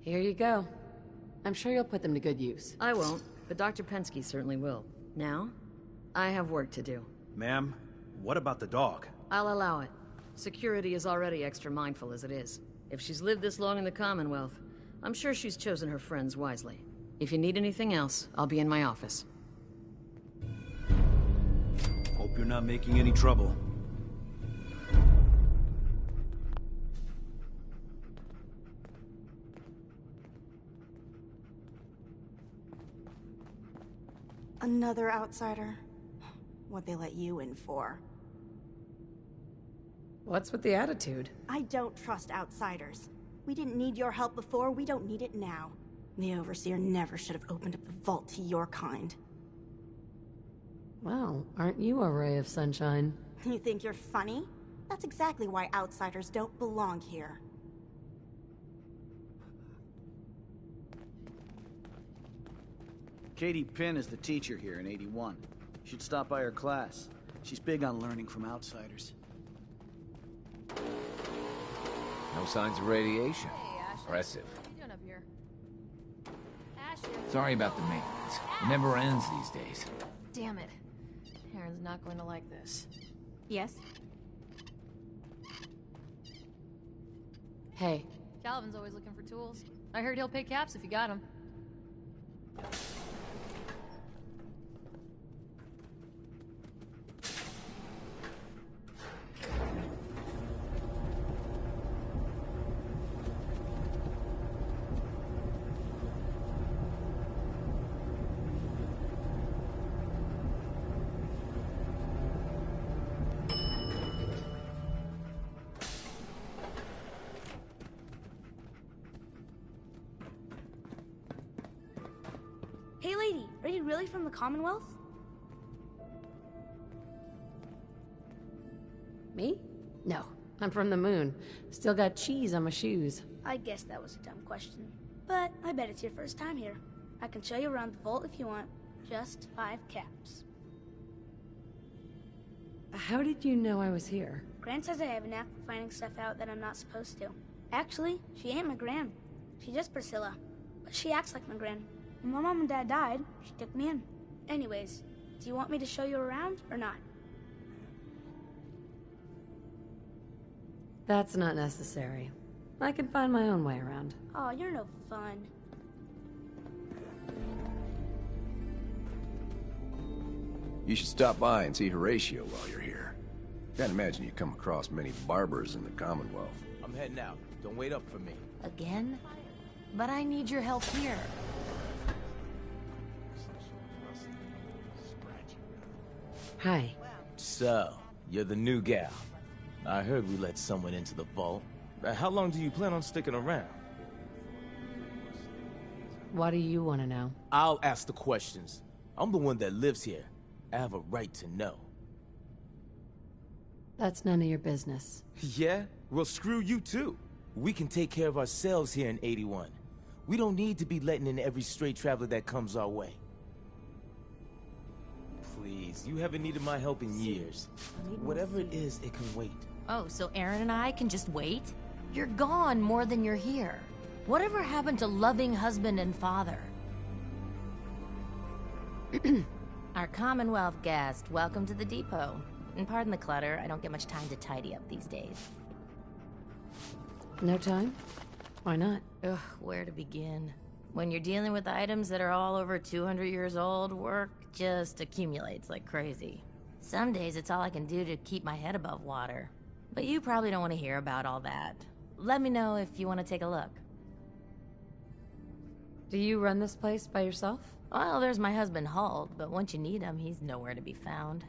Here you go. I'm sure you'll put them to good use. I won't, but Dr. Pensky certainly will. Now, I have work to do. Ma'am, what about the dog? I'll allow it. Security is already extra mindful as it is. If she's lived this long in the Commonwealth, I'm sure she's chosen her friends wisely. If you need anything else, I'll be in my office. Hope you're not making any trouble. Another outsider? What'd they let you in for? What's with the attitude? I don't trust outsiders. We didn't need your help before, we don't need it now. The Overseer never should have opened up the vault to your kind. Well, aren't you a ray of sunshine? You think you're funny? That's exactly why outsiders don't belong here. Katie Pinn is the teacher here in 81. You should stop by her class. She's big on learning from outsiders. No signs of radiation. Hey, Ashley. Impressive. What are you doing up here? Ashley. Sorry about the maintenance. It never ends these days. Damn it. Aaron's not going to like this. Yes? Hey, Calvin's always looking for tools. I heard he'll pay caps if you got them. Hey lady, are you really from the Commonwealth? me? No, I'm from the moon. Still got cheese on my shoes. I guess that was a dumb question. But I bet it's your first time here. I can show you around the vault if you want. Just 5 caps. How did you know I was here? Gran says I have a knack for finding stuff out that I'm not supposed to. Actually, she ain't my Gran. She's just Priscilla. But she acts like my Gran. When my mom and dad died, she took me in. Anyways, do you want me to show you around or not? That's not necessary. I can find my own way around. Oh, you're no fun. You should stop by and see Horatio while you're here. Can't imagine you come across many barbers in the Commonwealth. I'm heading out. Don't wait up for me. Again? But I need your help here. Hi. So, you're the new gal. I heard we let someone into the vault. How long do you plan on sticking around? What do you want to know? I'll ask the questions. I'm the one that lives here. I have a right to know. That's none of your business. Yeah? Well, screw you too. We can take care of ourselves here in 81. We don't need to be letting in every stray traveler that comes our way. Please, you haven't needed my help in years. Whatever it is, it can wait. Oh, so Aaron and I can just wait? You're gone more than you're here. Whatever happened to loving husband and father? Our Commonwealth guest, welcome to the depot. And pardon the clutter, I don't get much time to tidy up these days. No time? Why not? Ugh, where to begin? When you're dealing with items that are all over 200 years old, work just accumulates like crazy. Some days it's all I can do to keep my head above water. But you probably don't want to hear about all that. Let me know if you want to take a look. Do you run this place by yourself? Well, there's my husband Halt, but once you need him, he's nowhere to be found.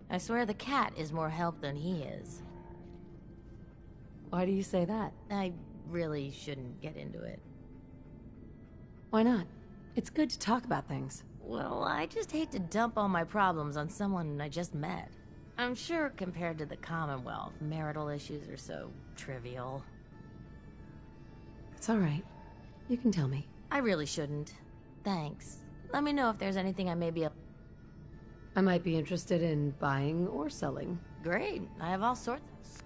I swear the cat is more help than he is. Why do you say that? I really shouldn't get into it. Why not? It's good to talk about things. Well, I just hate to dump all my problems on someone I just met. I'm sure compared to the Commonwealth, marital issues are so trivial. It's all right. You can tell me. I really shouldn't. Thanks. Let me know if there's anything I may be up. I might be interested in buying or selling. Great. I have all sorts. Is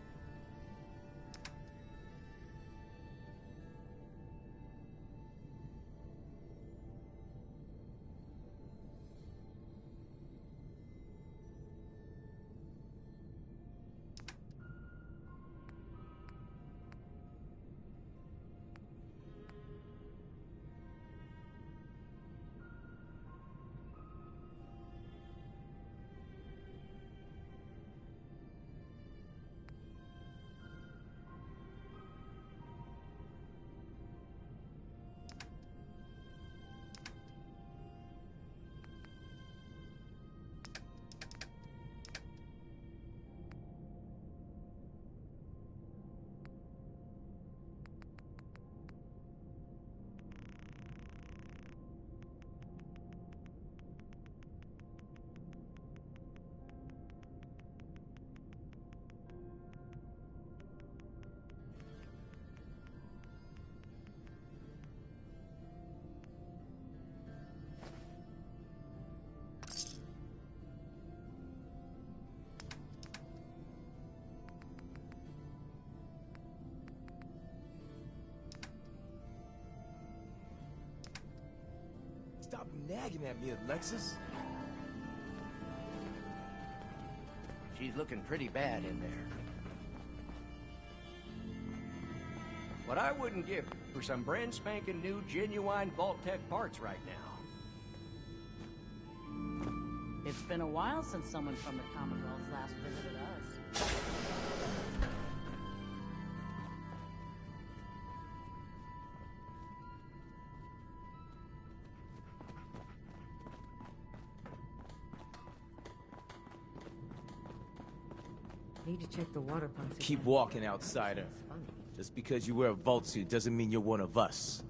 nagging at me, Alexis? She's looking pretty bad in there. What I wouldn't give for some brand spanking new genuine Vault-Tec parts right now. It's been a while since someone from the Commonwealth last visited us. Need to check the water pumps. Keep walking, outsider. Just because you wear a vault suit doesn't mean you're one of us.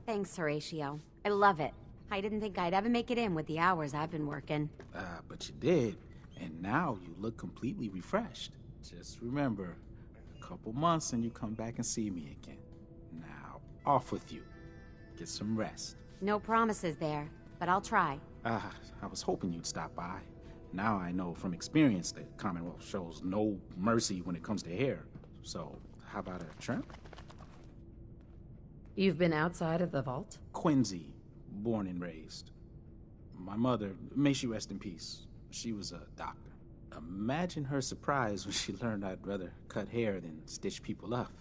Thanks, Horatio. I love it. I didn't think I'd ever make it in with the hours I've been working. But you did, and now you look completely refreshed. Just remember, a couple months and you come back and see me again. Now, off with you. Get some rest. No promises there, but I'll try. I was hoping you'd stop by. Now I know from experience that Commonwealth shows no mercy when it comes to hair. So, how about a trim? You've been outside of the vault? Quincy, born and raised. My mother, may she rest in peace, she was a doctor. Imagine her surprise when she learned I'd rather cut hair than stitch people up.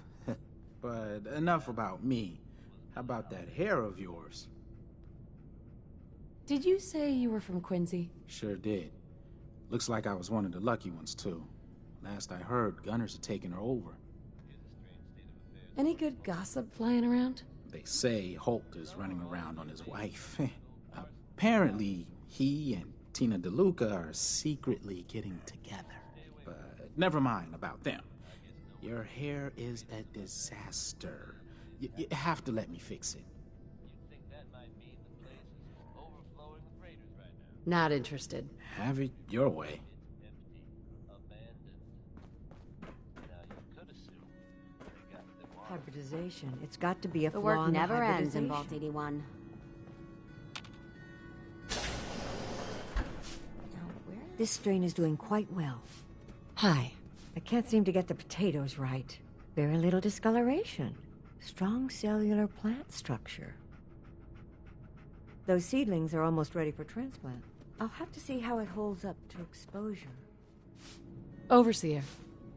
But enough about me. How about that hair of yours? Did you say you were from Quincy? Sure did. Looks like I was one of the lucky ones, too. Last I heard, gunners had taken her over. Any good gossip flying around? They say Holt is running around on his wife. Apparently, he and Tina DeLuca are secretly getting together. But never mind about them. Your hair is a disaster. You have to let me fix it. Not interested. Have it your way. Hybridization. It's got to be a The flaw work in the never ends in hybridization. Vault 81. This strain is doing quite well. Hi. I can't seem to get the potatoes right. Very little discoloration. Strong cellular plant structure. Those seedlings are almost ready for transplant. I'll have to see how it holds up to exposure. Overseer.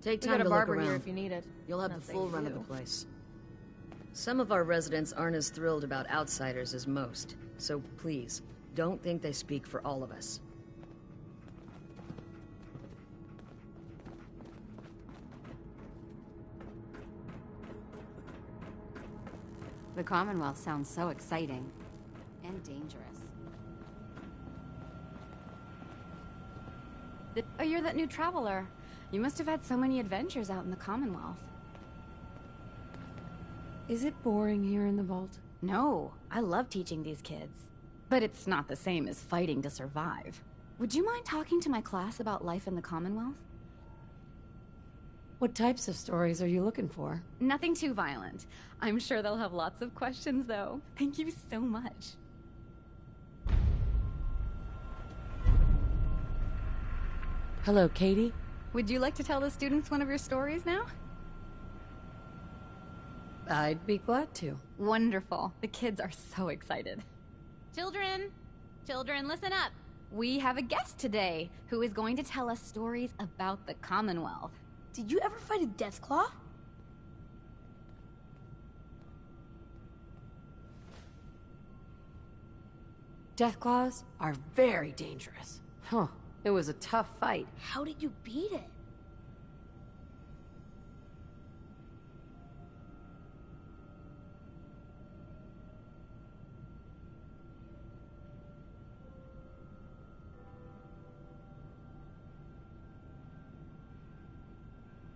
Take We time got to a barber look around. here if you need it. You'll have Not the that full you run of do. the place. Some of our residents aren't as thrilled about outsiders as most, so please, don't think they speak for all of us. The Commonwealth sounds so exciting. And dangerous. Oh, you're that new traveler. You must have had so many adventures out in the Commonwealth. Is it boring here in the vault? No, I love teaching these kids. But it's not the same as fighting to survive. Would you mind talking to my class about life in the Commonwealth? What types of stories are you looking for? Nothing too violent. I'm sure they'll have lots of questions, though. Thank you so much. Hello, Katie. Would you like to tell the students one of your stories now? I'd be glad to. Wonderful. The kids are so excited. Children, listen up. We have a guest today who is going to tell us stories about the Commonwealth. Did you ever fight a Deathclaw? Deathclaws are very dangerous. Huh. It was a tough fight. How did you beat it?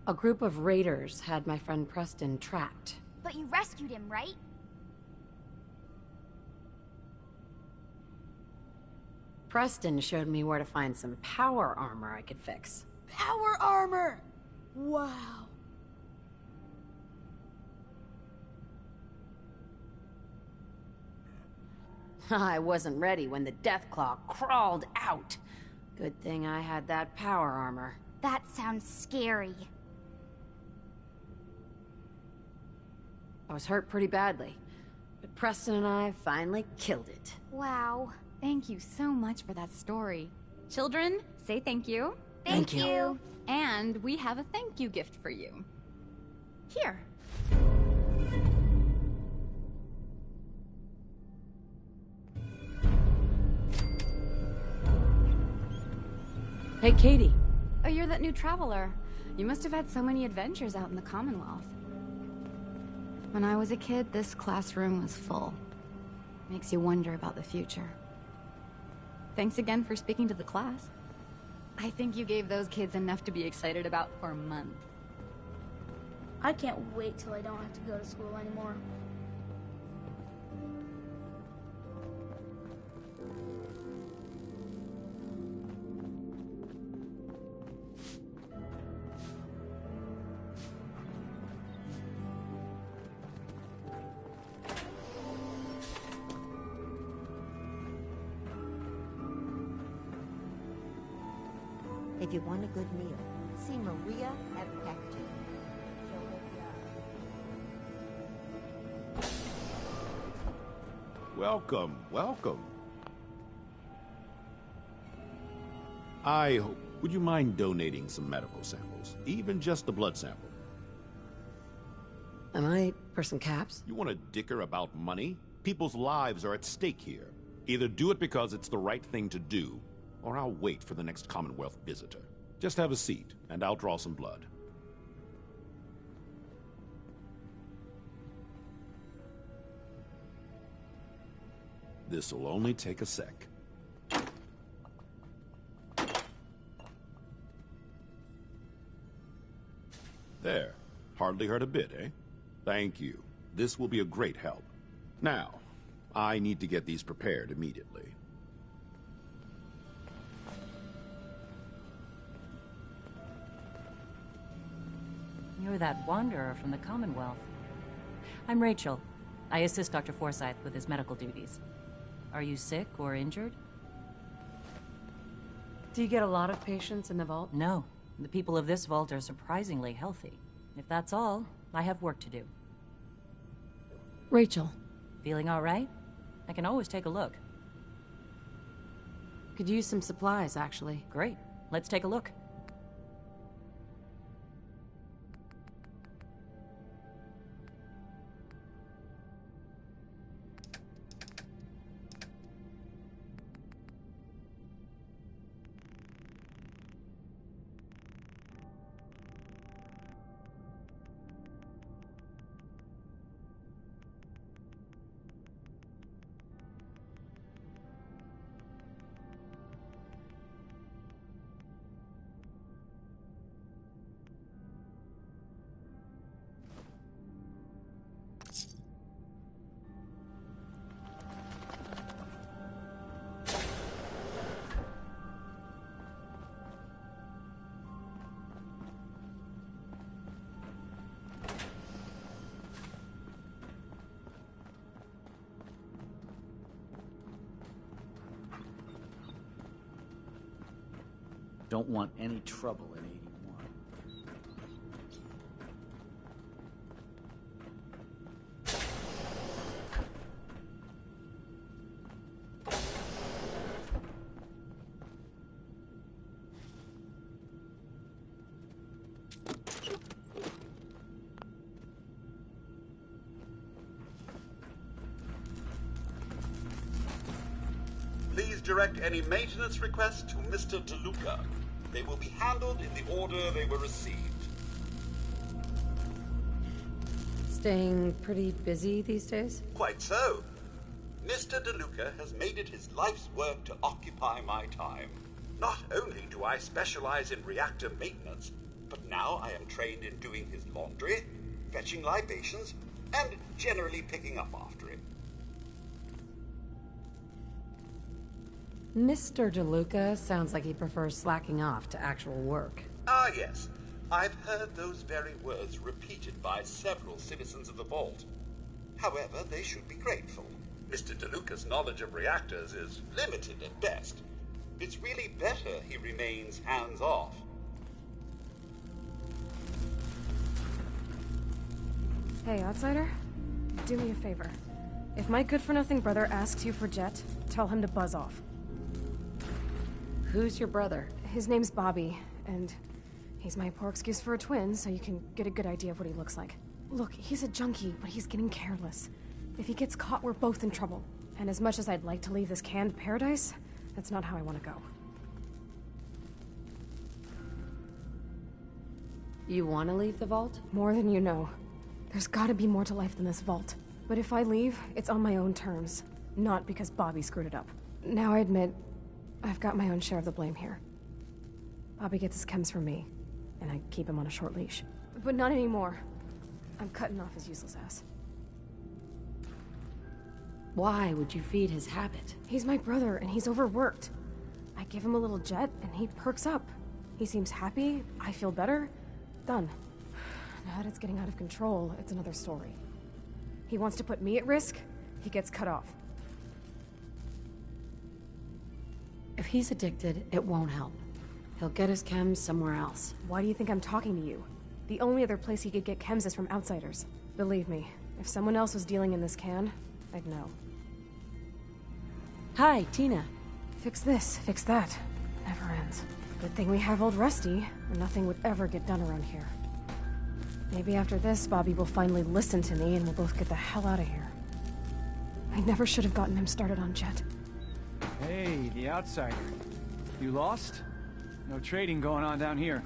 A group of raiders had my friend Preston trapped. But you rescued him, right? Preston showed me where to find some power armor I could fix. Power armor! Wow. I wasn't ready when the Deathclaw crawled out. Good thing I had that power armor. That sounds scary. I was hurt pretty badly, but Preston and I finally killed it. Wow. Thank you so much for that story. Children, say thank you. Thank you. And we have a thank you gift for you. Here. Hey, Katie. Oh, you're that new traveler. You must have had so many adventures out in the Commonwealth. When I was a kid, this classroom was full. Makes you wonder about the future. Thanks again for speaking to the class. I think you gave those kids enough to be excited about for months. I can't wait till I don't have to go to school anymore. If you want a good meal, see Maria at the cafeteria. Welcome, welcome. Would you mind donating some medical samples? Even just a blood sample. Am I for some caps? You want to dicker about money? People's lives are at stake here. Either do it because it's the right thing to do, or I'll wait for the next Commonwealth visitor. Just have a seat, and I'll draw some blood. This'll only take a sec. There. Hardly hurt a bit, eh? Thank you. This will be a great help. Now, I need to get these prepared immediately. You're that wanderer from the Commonwealth. I'm Rachel. I assist Dr. Forsyth with his medical duties. Are you sick or injured? Do you get a lot of patients in the vault? No. The people of this vault are surprisingly healthy. If that's all, I have work to do. Rachel. Feeling all right? I can always take a look. Could use some supplies, actually. Great. Let's take a look. Don't want any trouble in 81. Please direct any maintenance requests to Mr. DeLuca. They will be handled in the order they were received. Staying pretty busy these days? Quite so. Mr. DeLuca has made it his life's work to occupy my time. Not only do I specialize in reactor maintenance, but now I am trained in doing his laundry, fetching libations, and generally picking up after him. Mr. DeLuca sounds like he prefers slacking off to actual work. Ah, yes. I've heard those very words repeated by several citizens of the Vault. However, they should be grateful. Mr. DeLuca's knowledge of reactors is limited at best. It's really better he remains hands-off. Hey, outsider. Do me a favor. If my good-for-nothing brother asks you for Jet, tell him to buzz off. Who's your brother? His name's Bobby, and he's my poor excuse for a twin, so you can get a good idea of what he looks like. Look, he's a junkie, but he's getting careless. If he gets caught, we're both in trouble. And as much as I'd like to leave this canned paradise, that's not how I want to go. You want to leave the vault? More than you know. There's gotta be more to life than this vault. But if I leave, it's on my own terms. Not because Bobby screwed it up. Now I admit, I've got my own share of the blame here. Bobby gets his chems from me, and I keep him on a short leash. But not anymore. I'm cutting off his useless ass. Why would you feed his habit? He's my brother, and he's overworked. I give him a little Jet, and he perks up. He seems happy, I feel better. Done. Now that it's getting out of control, it's another story. He wants to put me at risk, he gets cut off. If he's addicted, it won't help. He'll get his chems somewhere else. Why do you think I'm talking to you? The only other place he could get chems is from outsiders. Believe me, if someone else was dealing in this can, I'd know. Hi, Tina. Fix this, fix that. Never ends. Good thing we have old Rusty, or nothing would ever get done around here. Maybe after this, Bobby will finally listen to me and we'll both get the hell out of here. I never should have gotten him started on Jet. Hey, the outsider. You lost? No trading going on down here.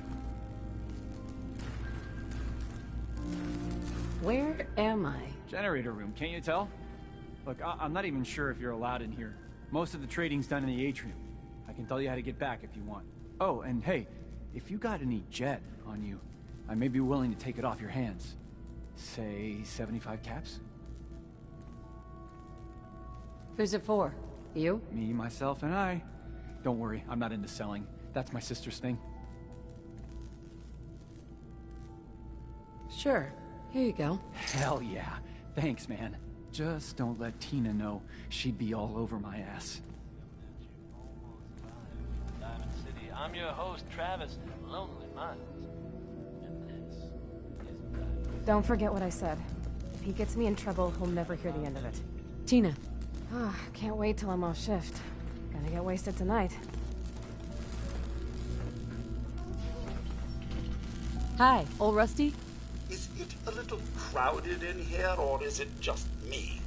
Where am I? Generator room, can't you tell? Look, I'm not even sure if you're allowed in here. Most of the trading's done in the atrium. I can tell you how to get back if you want. Oh, and hey, if you got any Jet on you, I may be willing to take it off your hands. Say 75 caps? Who's it for? You? Me, myself, and I. Don't worry, I'm not into selling. That's my sister's thing. Sure. Here you go. Hell yeah. Thanks, man. Just don't let Tina know. She'd be all over my ass. Diamond City. I'm your host, Travis, Lonely Minds. And this is Don't forget what I said. If he gets me in trouble, he'll never hear the end of it. Tina. Ah, can't wait till I'm off shift. Gonna get wasted tonight. Hi, old Rusty? Is it a little crowded in here, or is it just me?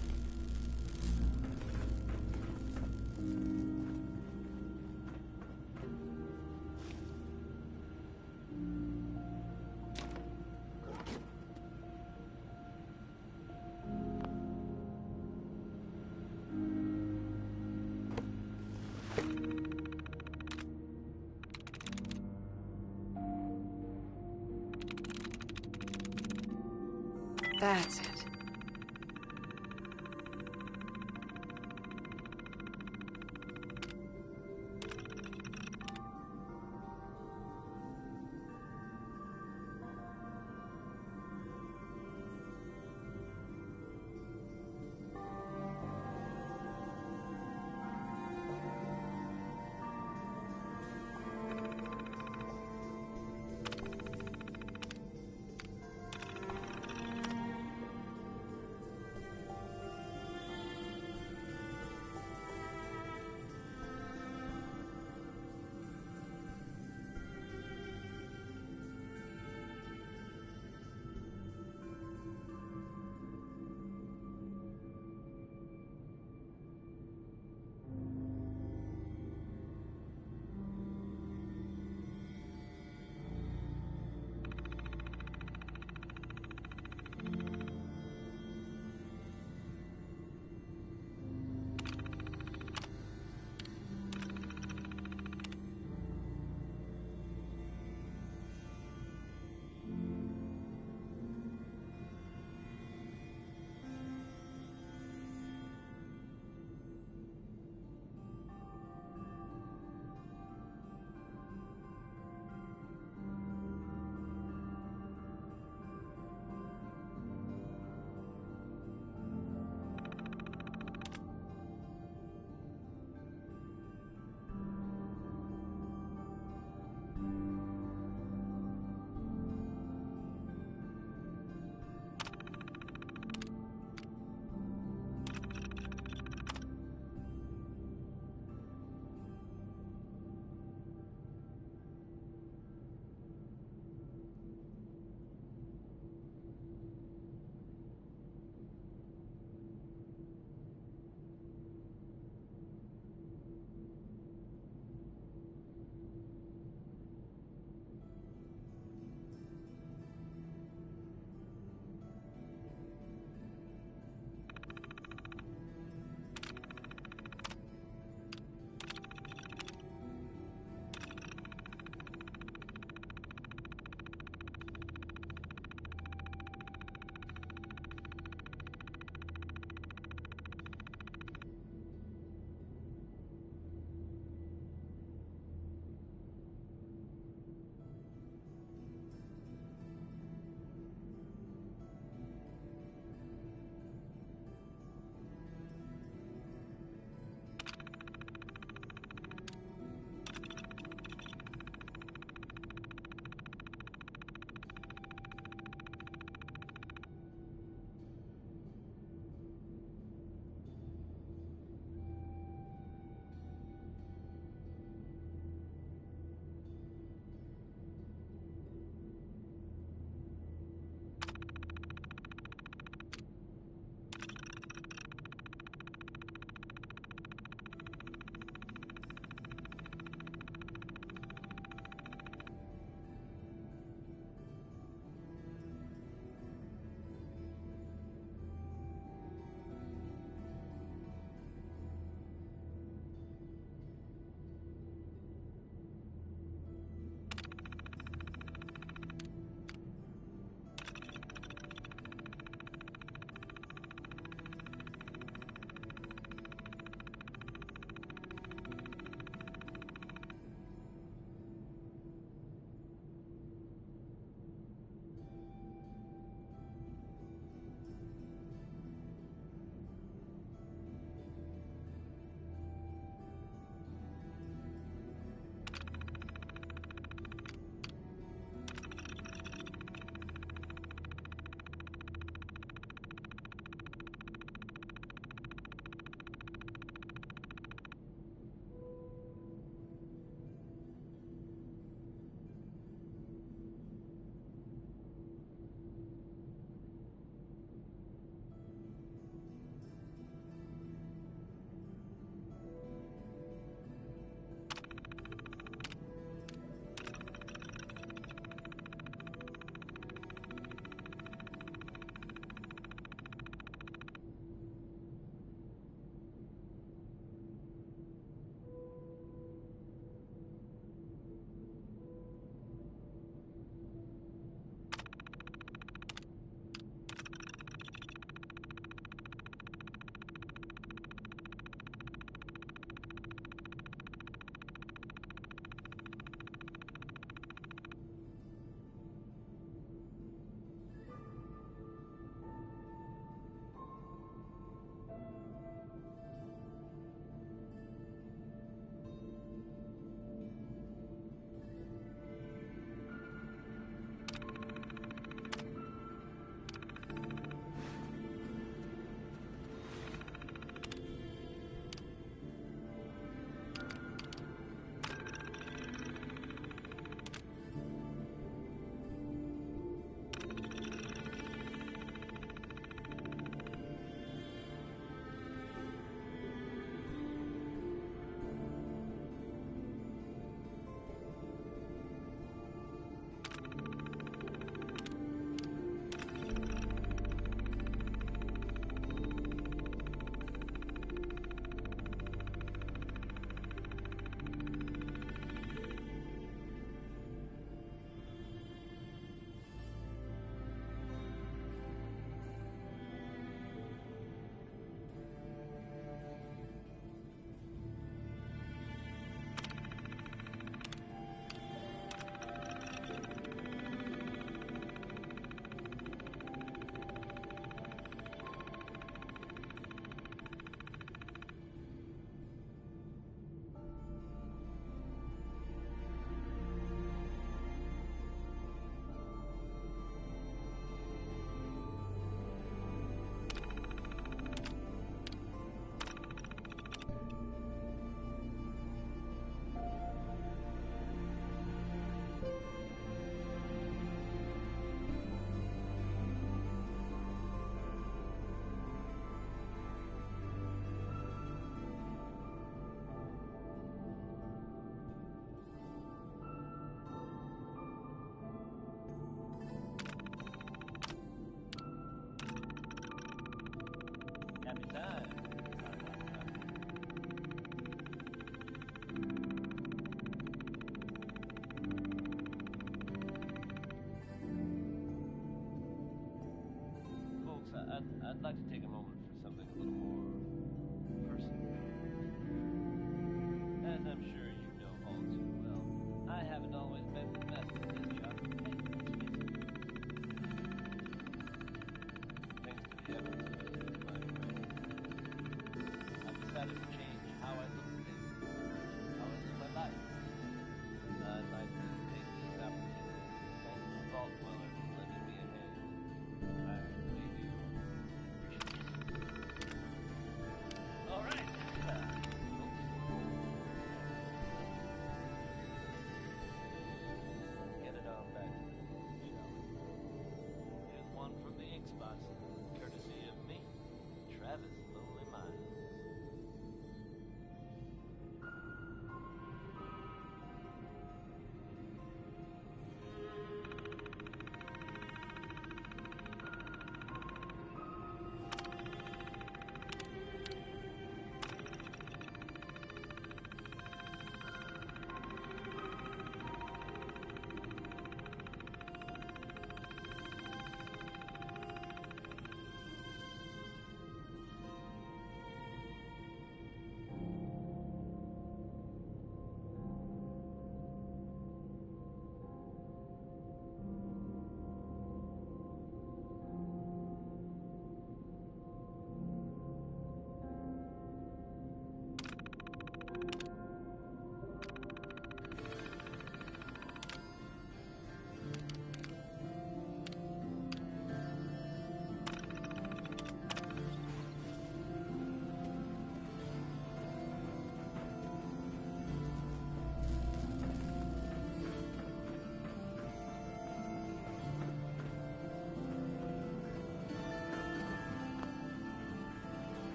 That's it.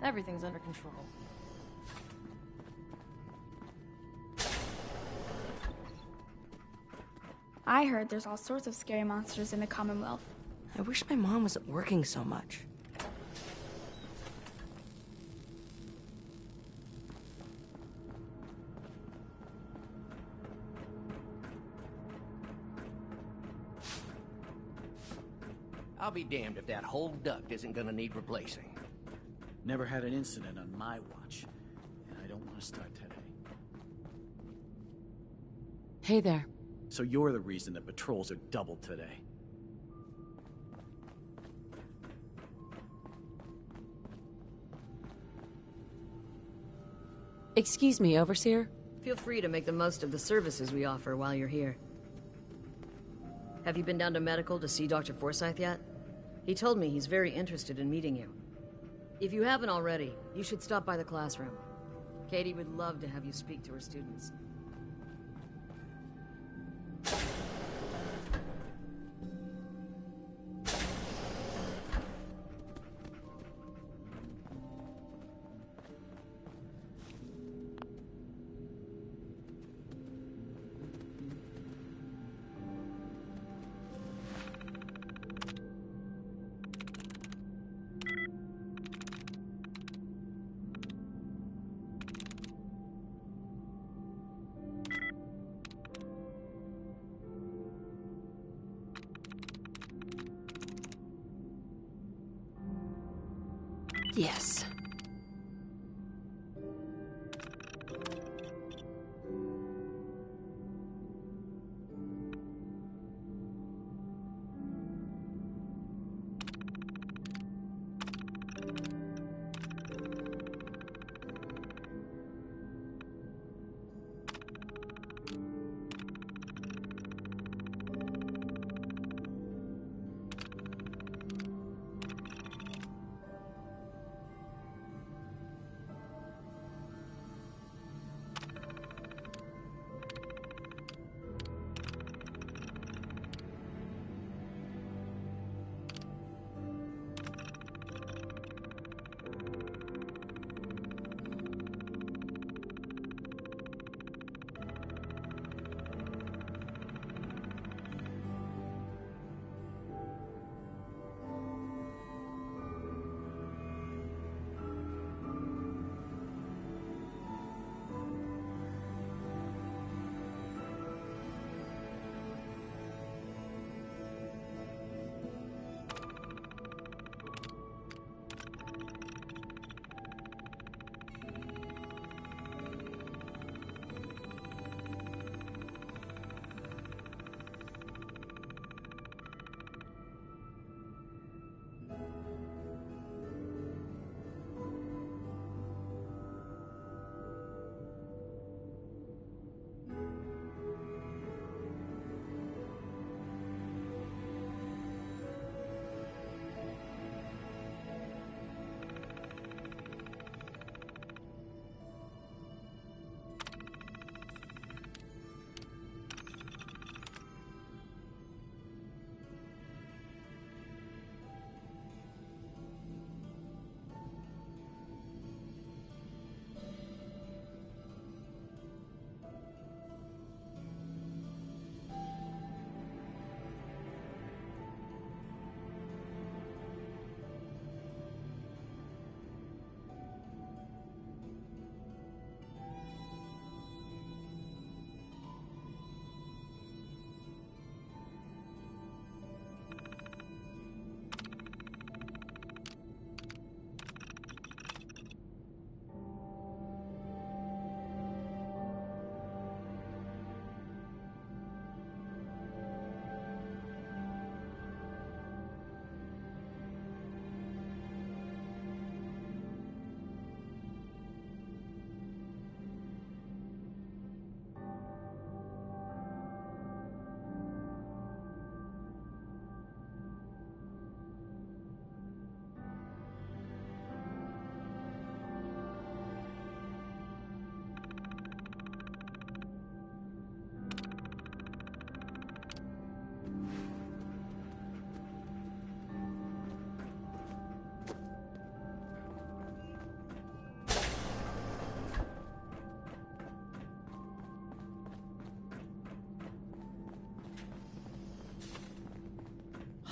Everything's under control. I heard there's all sorts of scary monsters in the Commonwealth. I wish my mom wasn't working so much. I'll be damned if that whole duct isn't gonna need replacing. Never had an incident on my watch, and I don't want to start today. Hey there. So you're the reason the patrols are doubled today. Excuse me, Overseer? Feel free to make the most of the services we offer while you're here. Have you been down to medical to see Dr. Forsyth yet? He told me he's very interested in meeting you. If you haven't already, you should stop by the classroom. Katie would love to have you speak to her students. Yes.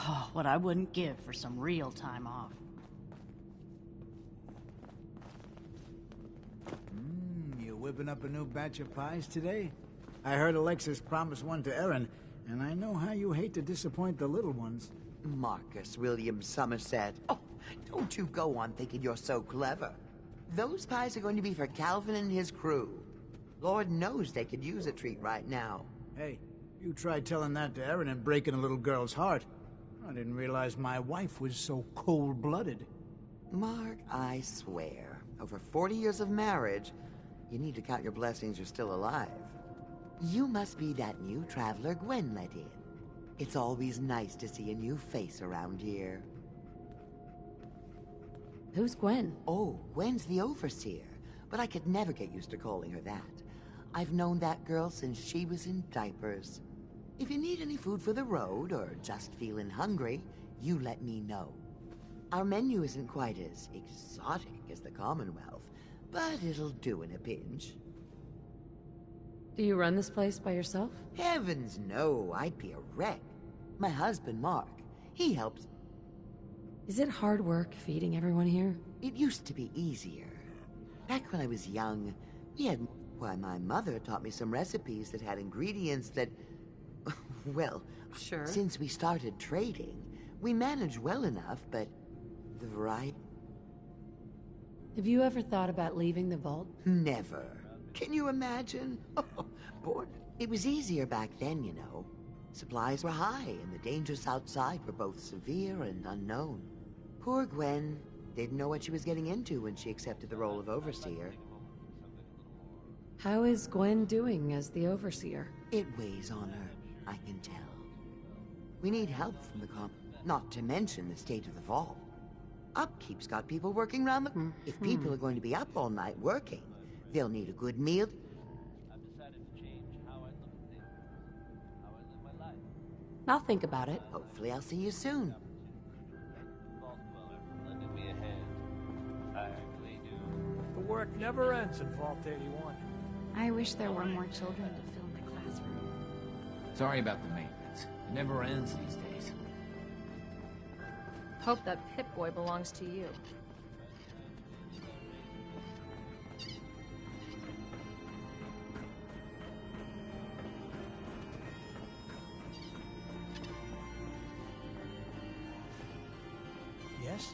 Oh, what I wouldn't give for some real time off. You whipping up a new batch of pies today? I heard Alexis promised one to Erin, and I know how you hate to disappoint the little ones. Marcus William Somerset. Oh, don't you go on thinking you're so clever. Those pies are going to be for Calvin and his crew. Lord knows they could use a treat right now. Hey, you tried telling that to Erin and breaking a little girl's heart. I didn't realize my wife was so cold-blooded. Mark, I swear, over 40 years of marriage, you need to count your blessings you're still alive. You must be that new traveler Gwen let in. It's always nice to see a new face around here. Who's Gwen? Oh, Gwen's the overseer, but I could never get used to calling her that. I've known that girl since she was in diapers. If you need any food for the road, or just feeling hungry, you let me know. Our menu isn't quite as exotic as the Commonwealth, but it'll do in a pinch. Do you run this place by yourself? Heavens no, I'd be a wreck. My husband, Mark, he helps. Is it hard work feeding everyone here? It used to be easier. Back when I was young, why, my mother taught me some recipes that had ingredients that... Well, sure. Since we started trading, we managed well enough, but the variety... Have you ever thought about leaving the vault? Never. Can you imagine? Boy, it was easier back then, you know. Supplies were high, and the dangers outside were both severe and unknown. Poor Gwen didn't know what she was getting into when she accepted the role of overseer. How is Gwen doing as the overseer? It weighs on her, I can tell. We need help from the not to mention the state of the vault. Upkeep's got people working round the... If people are going to be up all night working, they'll need a good meal. I've decided to change how I look at things, how I live my life. I'll think about it. Hopefully I'll see you soon. Vault Dweller, lending me a hand. I really do. The work never ends in Vault 81. I wish there were more children to fill my classroom. Sorry about the maintenance. It never ends these days. Hope that Pip-Boy belongs to you. Yes?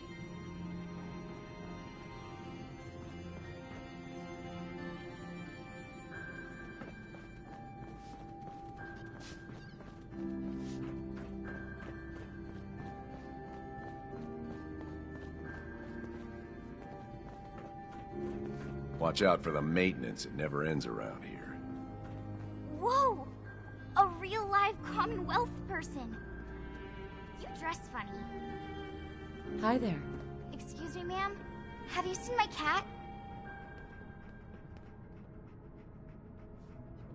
Watch out for the maintenance. It never ends around here. Whoa! A real live Commonwealth person. You dress funny. Hi there. Excuse me, ma'am? Have you seen my cat?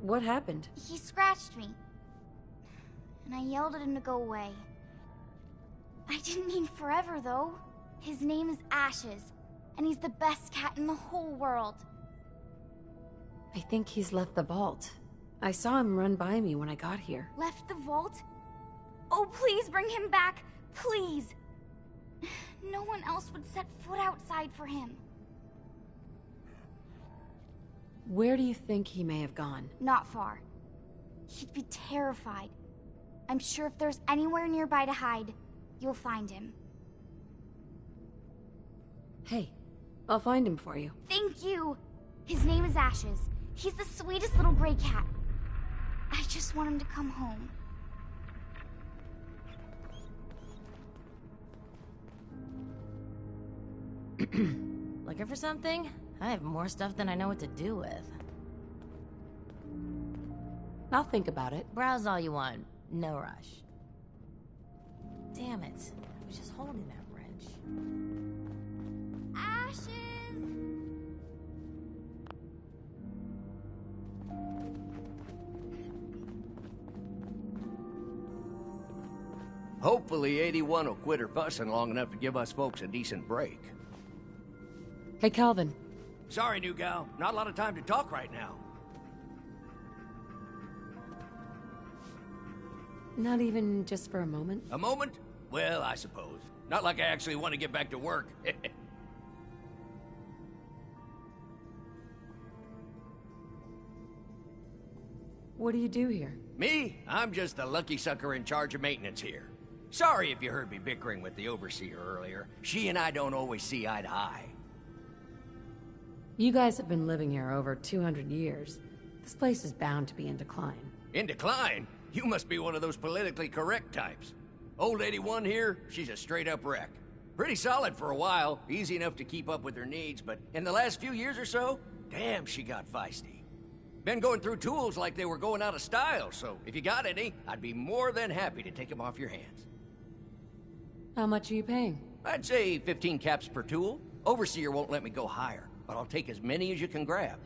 What happened? He scratched me. And I yelled at him to go away. I didn't mean forever, though. His name is Ashes, and he's the best cat in the whole world. I think he's left the vault. I saw him run by me when I got here. Left the vault? Oh, please bring him back. Please. No one else would set foot outside for him. Where do you think he may have gone? Not far. He'd be terrified. I'm sure if there's anywhere nearby to hide, you'll find him. Hey, I'll find him for you. Thank you! His name is Ashes. He's the sweetest little gray cat. I just want him to come home. Looking for something? I have more stuff than I know what to do with. I'll think about it. Browse all you want. No rush. Damn it. I was just holding that wrench. Ashes! Hopefully 81 will quit her fussing long enough to give us folks a decent break. Hey, Calvin. Sorry, new gal. Not a lot of time to talk right now. Not even just for a moment? A moment? Well, I suppose. Not like I actually want to get back to work. What do you do here? Me? I'm just the lucky sucker in charge of maintenance here. Sorry if you heard me bickering with the overseer earlier. She and I don't always see eye to eye. You guys have been living here over 200 years. This place is bound to be in decline. In decline? You must be one of those politically correct types. Old 81 here, she's a straight-up wreck. Pretty solid for a while, easy enough to keep up with her needs, but in the last few years or so, damn, she got feisty. Been going through tools like they were going out of style, so if you got any, I'd be more than happy to take them off your hands. How much are you paying? I'd say 15 caps per tool. Overseer won't let me go higher, but I'll take as many as you can grab.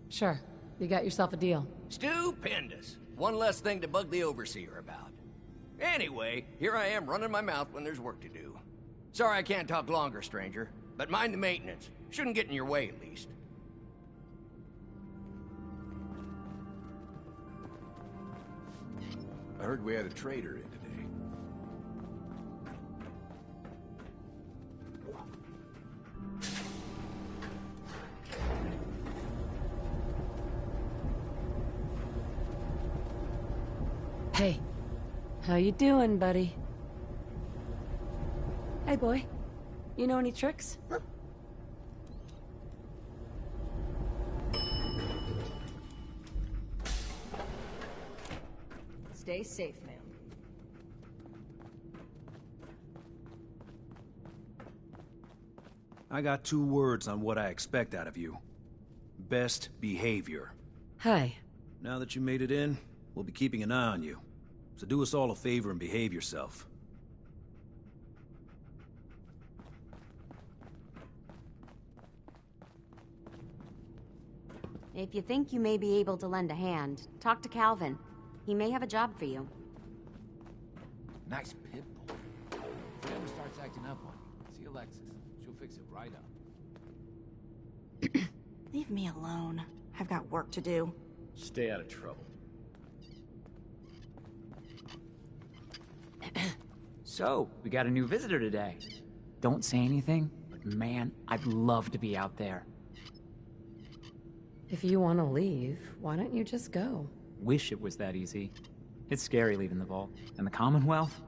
Sure. You got yourself a deal. Stupendous. One less thing to bug the Overseer about. Anyway, here I am running my mouth when there's work to do. Sorry I can't talk longer, stranger, but mind the maintenance. Shouldn't get in your way, at least. I heard we had a trader in today. Hey, how you doing, buddy? Hey, boy. You know any tricks? Stay safe, ma'am. I got 2 words on what I expect out of you. Best behavior. Hi. Now that you made it in, we'll be keeping an eye on you. So do us all a favor and behave yourself. If you think you may be able to lend a hand, talk to Calvin. He may have a job for you. Nice pit bull. If he ever starts acting up on you, see Alexis. She'll fix it right up. Leave me alone. I've got work to do. Stay out of trouble. So, we got a new visitor today. Don't say anything, but man, I'd love to be out there. If you want to leave, why don't you just go? Wish it was that easy. It's scary leaving the vault. And the Commonwealth?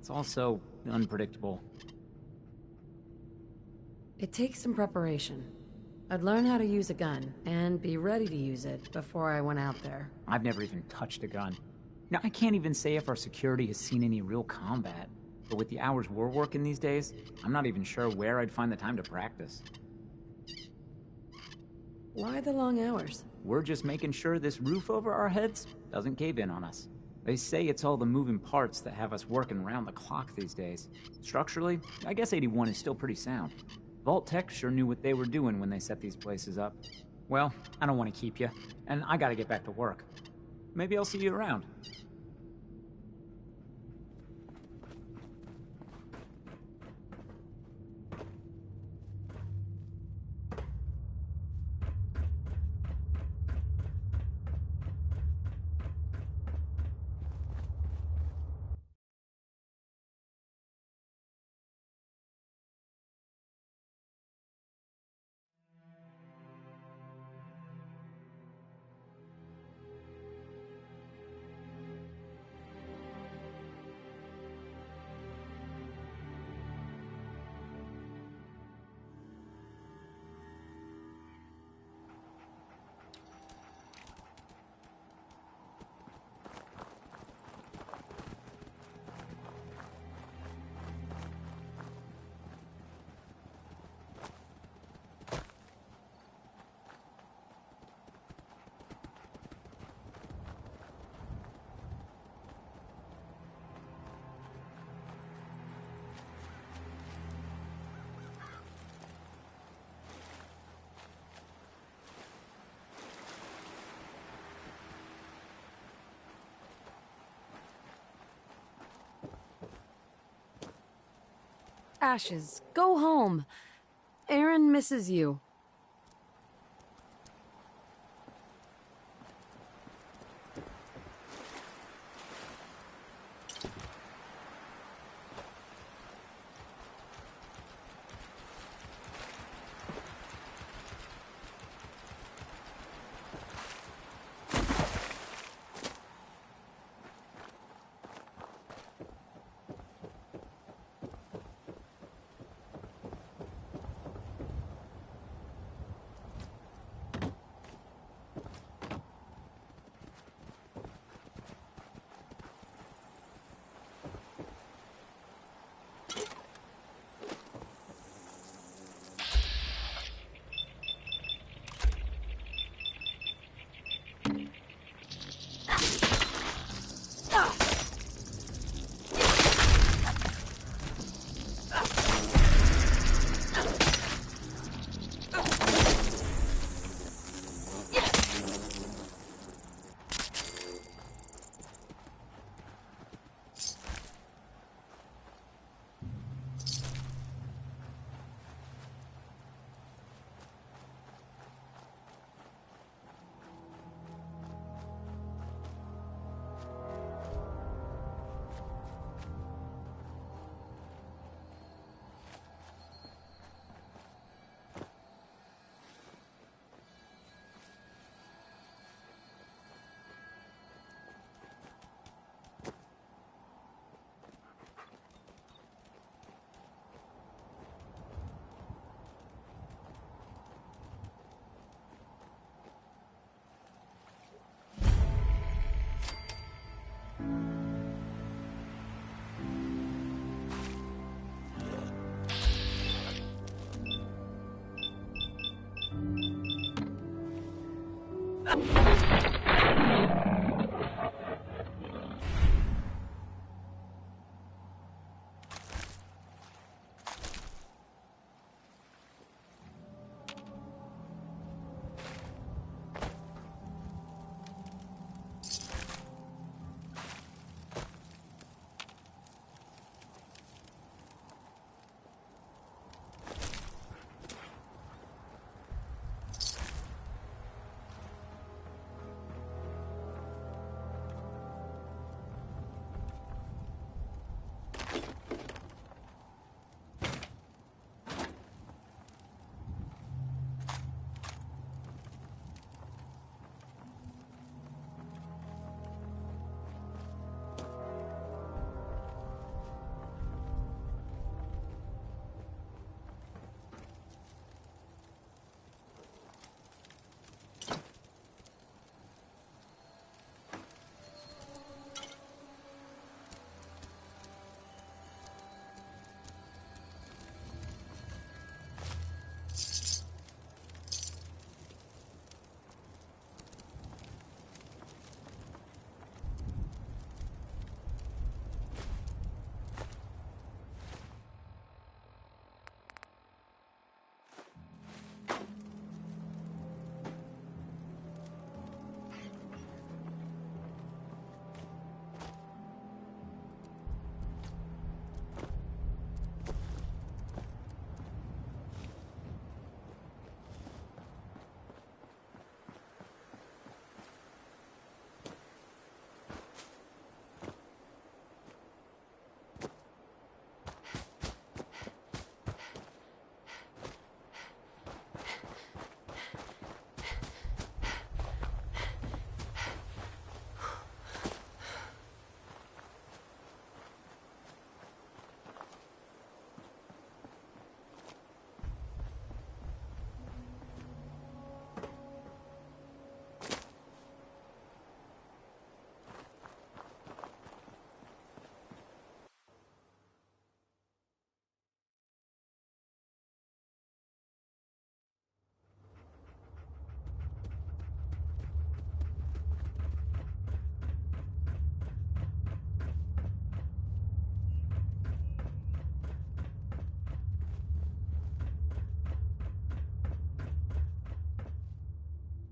It's all so unpredictable. It takes some preparation. I'd learn how to use a gun, and be ready to use it before I went out there. I've never even touched a gun. Now, I can't even say if our security has seen any real combat. But with the hours we're working these days, I'm not even sure where I'd find the time to practice. Why the long hours? We're just making sure this roof over our heads doesn't cave in on us. They say it's all the moving parts that have us working around the clock these days. Structurally, I guess 81 is still pretty sound. Vault Tech sure knew what they were doing when they set these places up. Well, I don't want to keep you, and I gotta get back to work. Maybe I'll see you around. Ashes, go home. Aaron misses you.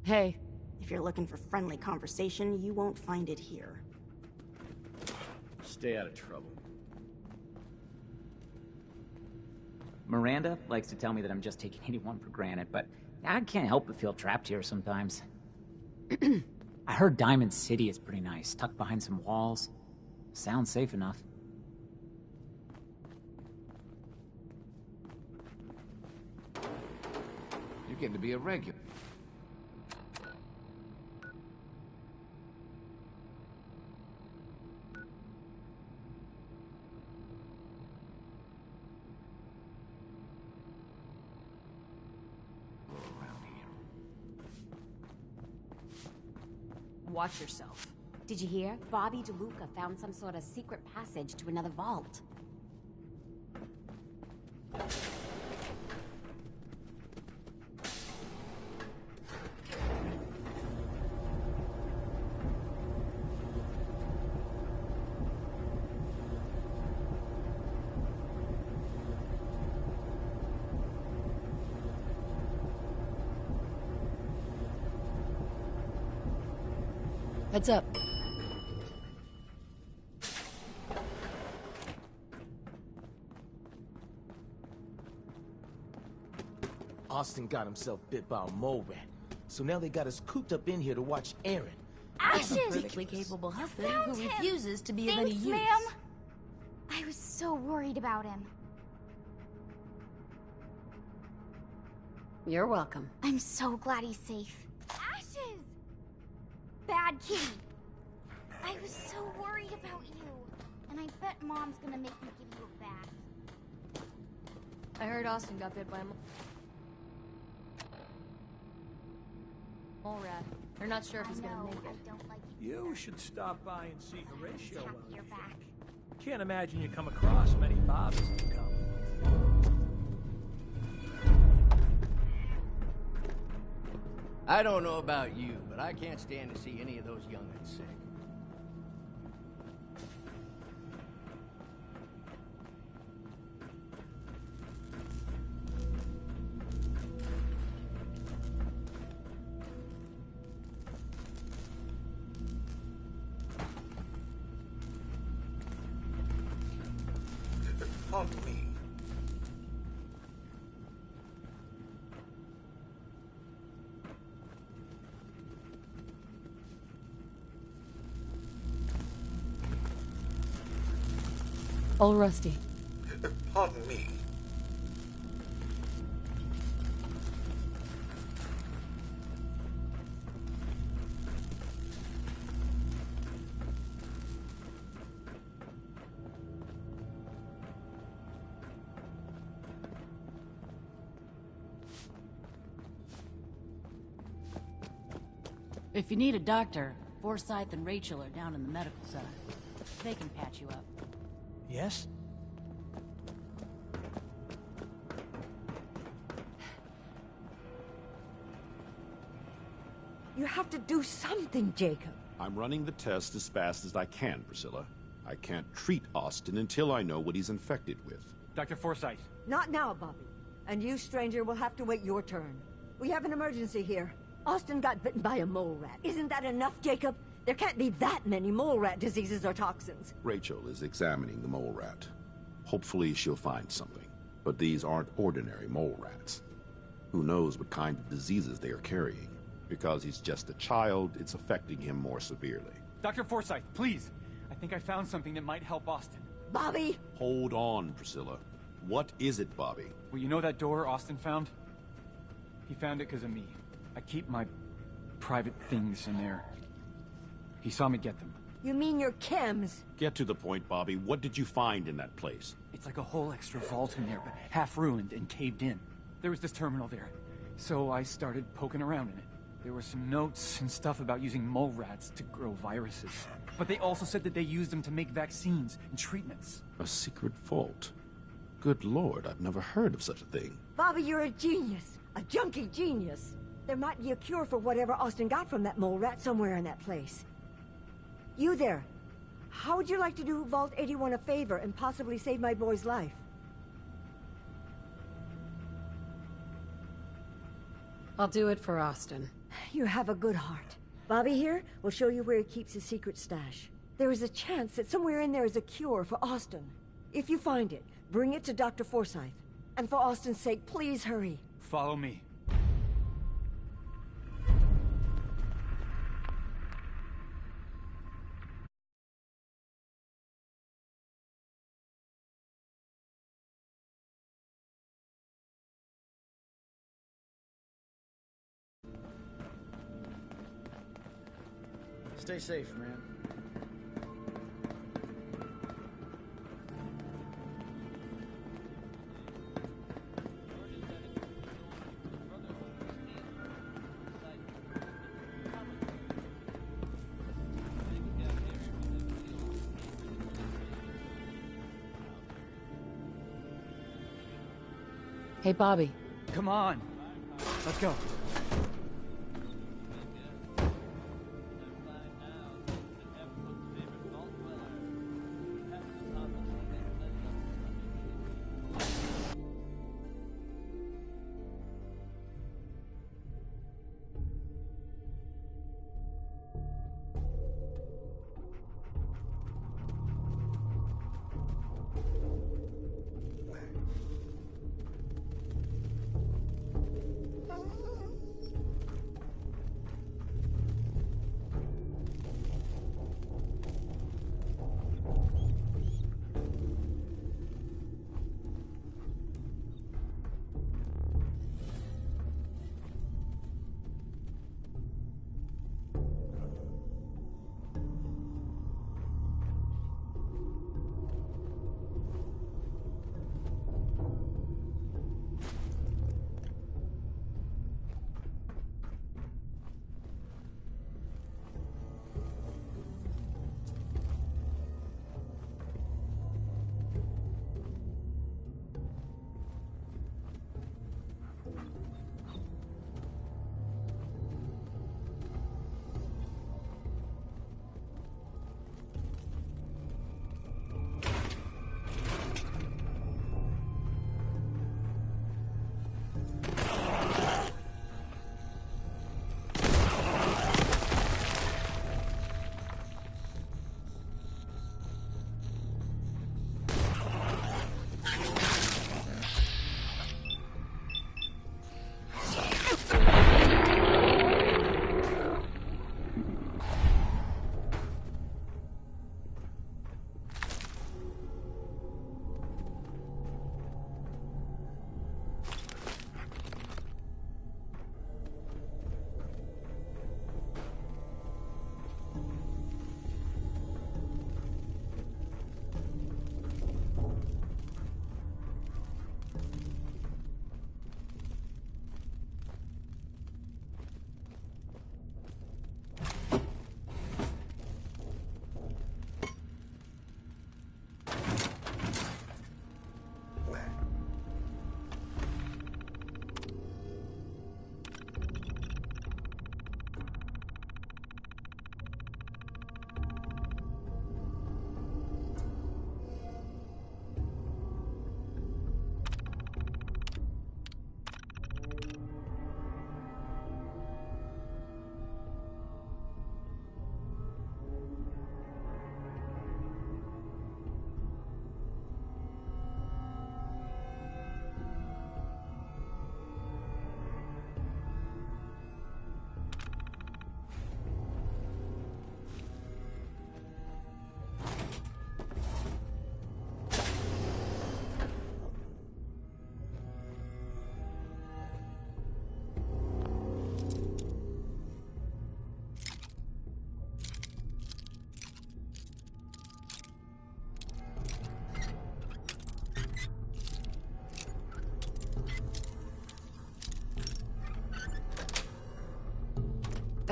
Hey. If you're looking for friendly conversation, you won't find it here. Stay out of trouble. Miranda likes to tell me that I'm just taking 81 for granted, but I can't help but feel trapped here sometimes. I heard Diamond City is pretty nice, tucked behind some walls. Sounds safe enough. You're getting to be a regular. Watch yourself. Did you hear? Bobby DeLuca found some sort of secret passage to another vault. Heads up. Austin got himself bit by a mole rat, so now they got us cooped up in here to watch Aaron. Ashes! Perfectly capable husband who refuses to be of Thanks, any use. ma'am. I was so worried about him. You're welcome. I'm so glad he's safe. Ashes! Bad kitty. I was so worried about you. And I bet Mom's gonna make me give you a bath. I heard Austin got bit by a mole rat. They're not sure if he's gonna make it. You should stop by and see Horatio while You're back. Can't imagine you come across many Bobs as you come. I don't know about you, but I can't stand to see any of those young'uns sick. Pardon me. All rusty. Pardon me. If you need a doctor, Forsyth and Rachel are down in the medical center. They can patch you up. Yes? You have to do something, Jacob. I'm running the test as fast as I can, Priscilla. I can't treat Austin until I know what he's infected with. Dr. Forsyth. Not now, Bobby. And you, stranger, will have to wait your turn. We have an emergency here. Austin got bitten by a mole rat. Isn't that enough, Jacob? There can't be that many mole rat diseases or toxins. Rachel is examining the mole rat. Hopefully she'll find something. But these aren't ordinary mole rats. Who knows what kind of diseases they are carrying? Because he's just a child, it's affecting him more severely. Dr. Forsyth, please. I think I found something that might help Austin. Bobby! Hold on, Priscilla. What is it, Bobby? Well, you know that door Austin found? He found it because of me. I keep my private things in there. He saw me get them. You mean your chems? Get to the point, Bobby. What did you find in that place? It's like a whole extra vault in there, but half ruined and caved in. There was this terminal there, so I started poking around in it. There were some notes and stuff about using mole rats to grow viruses. But they also said that they used them to make vaccines and treatments. A secret vault? Good Lord, I've never heard of such a thing. Bobby, you're a genius. A junkie genius. There might be a cure for whatever Austin got from that mole rat somewhere in that place. You there. How would you like to do Vault 81 a favor and possibly save my boy's life? I'll do it for Austin. You have a good heart. Bobby here will show you where he keeps his secret stash. There is a chance that somewhere in there is a cure for Austin. If you find it, bring it to Dr. Forsyth. And for Austin's sake, please hurry. Follow me. Stay safe, man. Hey, Bobby. Come on. Let's go.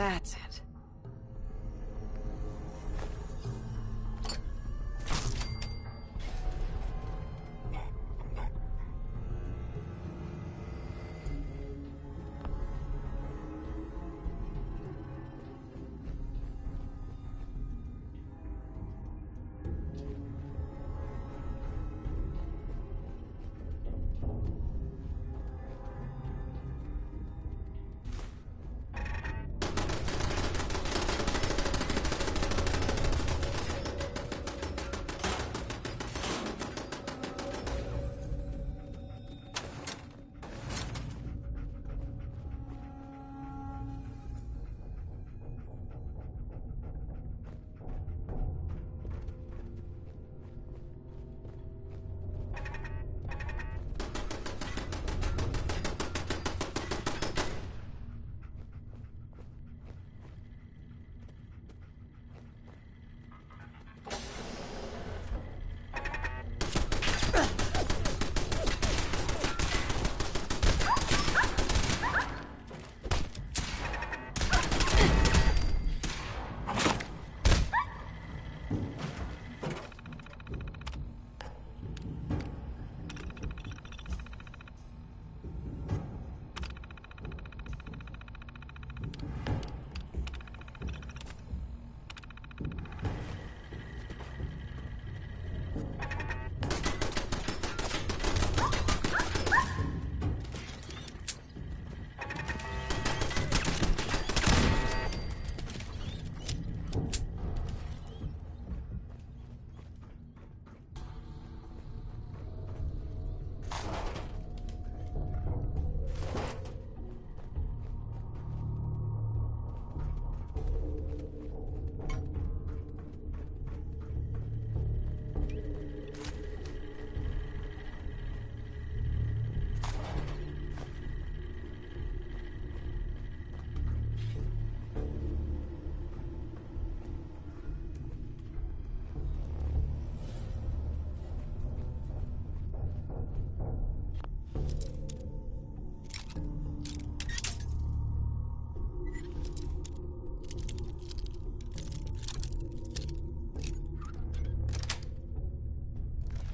That's it.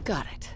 Got it.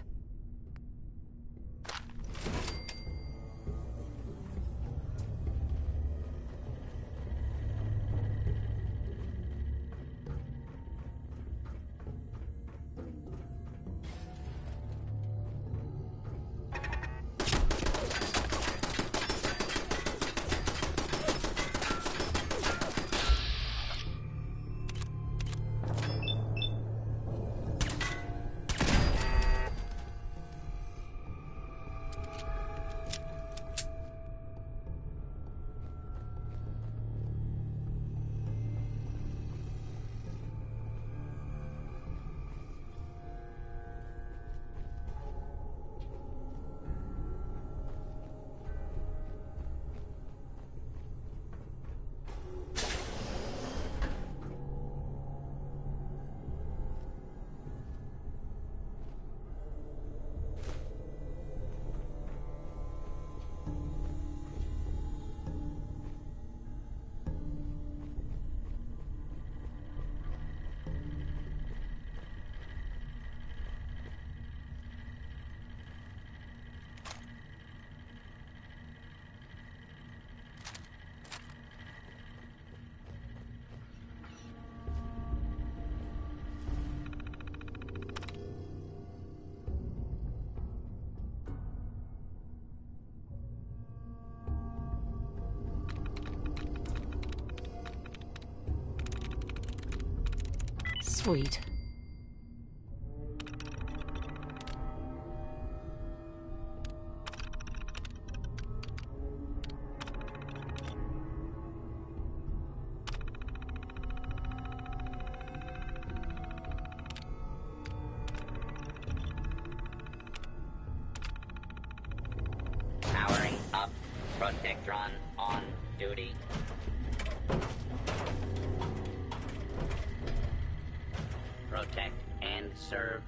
Sweet. Powering up. Protectron on duty. Protect and serve.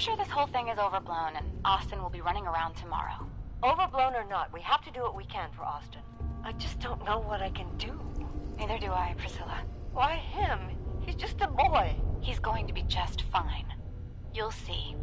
sure this whole thing is overblown and Austin will be running around tomorrow. Overblown or not, we have to do what we can for Austin. I just don't know what I can do. Neither do I, Priscilla. Why him? He's just a boy. He's going to be just fine. You'll see.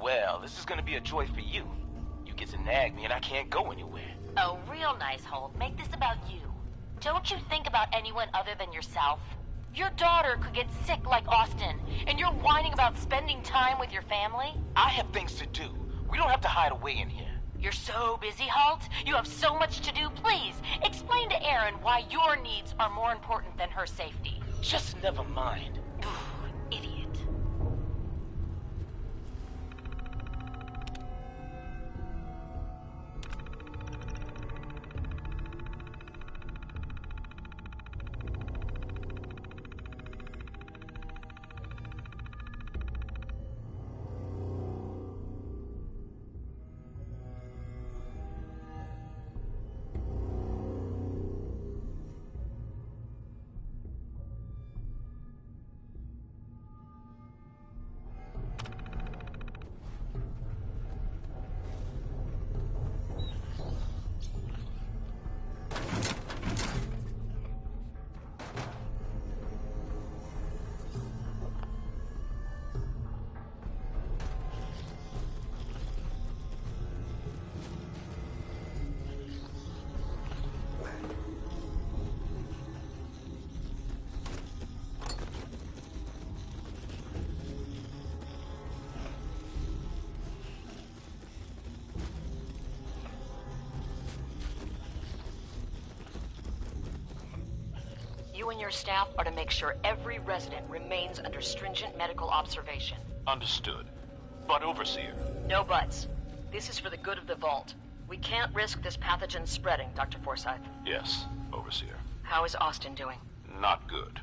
Well, this is gonna be a joy for you. You get to nag me and I can't go anywhere. Oh, real nice, Holt. Make this about you. Don't you think about anyone other than yourself? Your daughter could get sick like Austin, and you're whining about spending time with your family? I have things to do. We don't have to hide away in here. You're so busy, Holt. You have so much to do. Please, explain to Erin why your needs are more important than her safety. Just never mind. Idiot. You and your staff are to make sure every resident remains under stringent medical observation. Understood. But Overseer... No buts. This is for the good of the Vault. We can't risk this pathogen spreading, Dr. Forsyth. Yes, Overseer. How is Austin doing? Not good.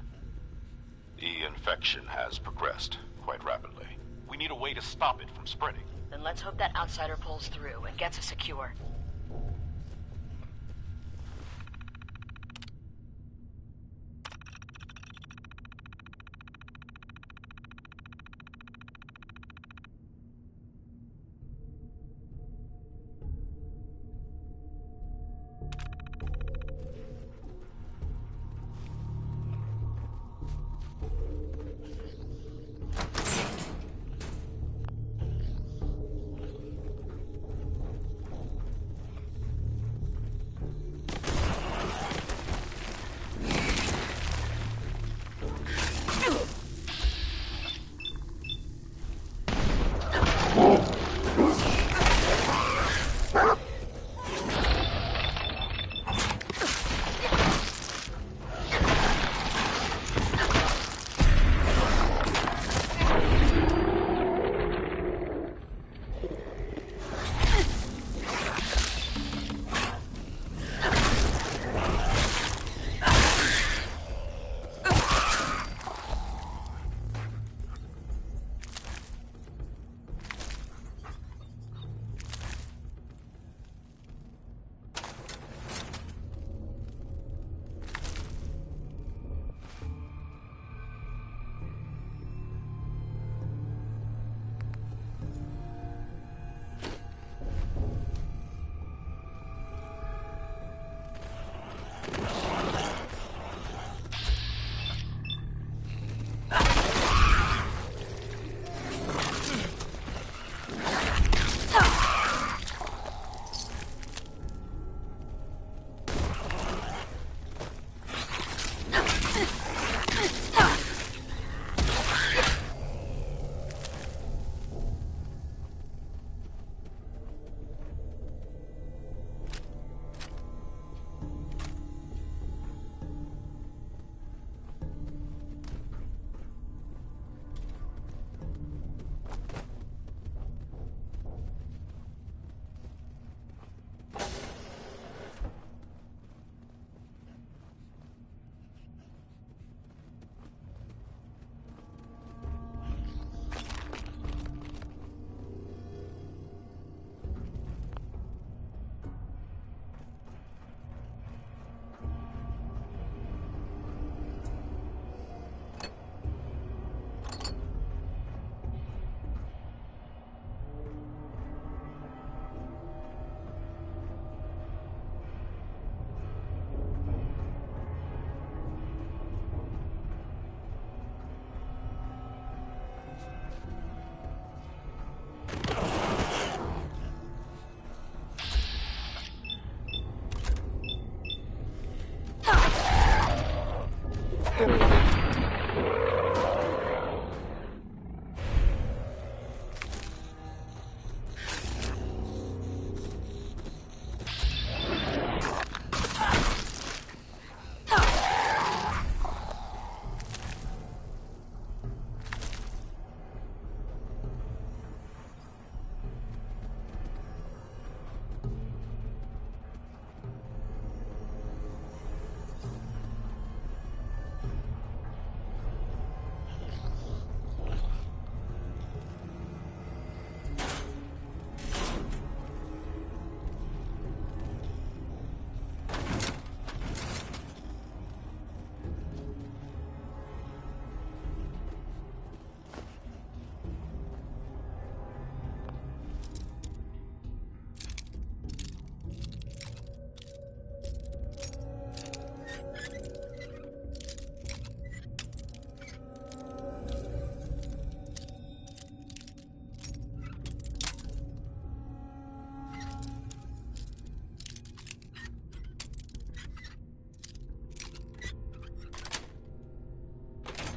The infection has progressed quite rapidly. We need a way to stop it from spreading. Then let's hope that outsider pulls through and gets us secure.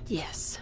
Yes.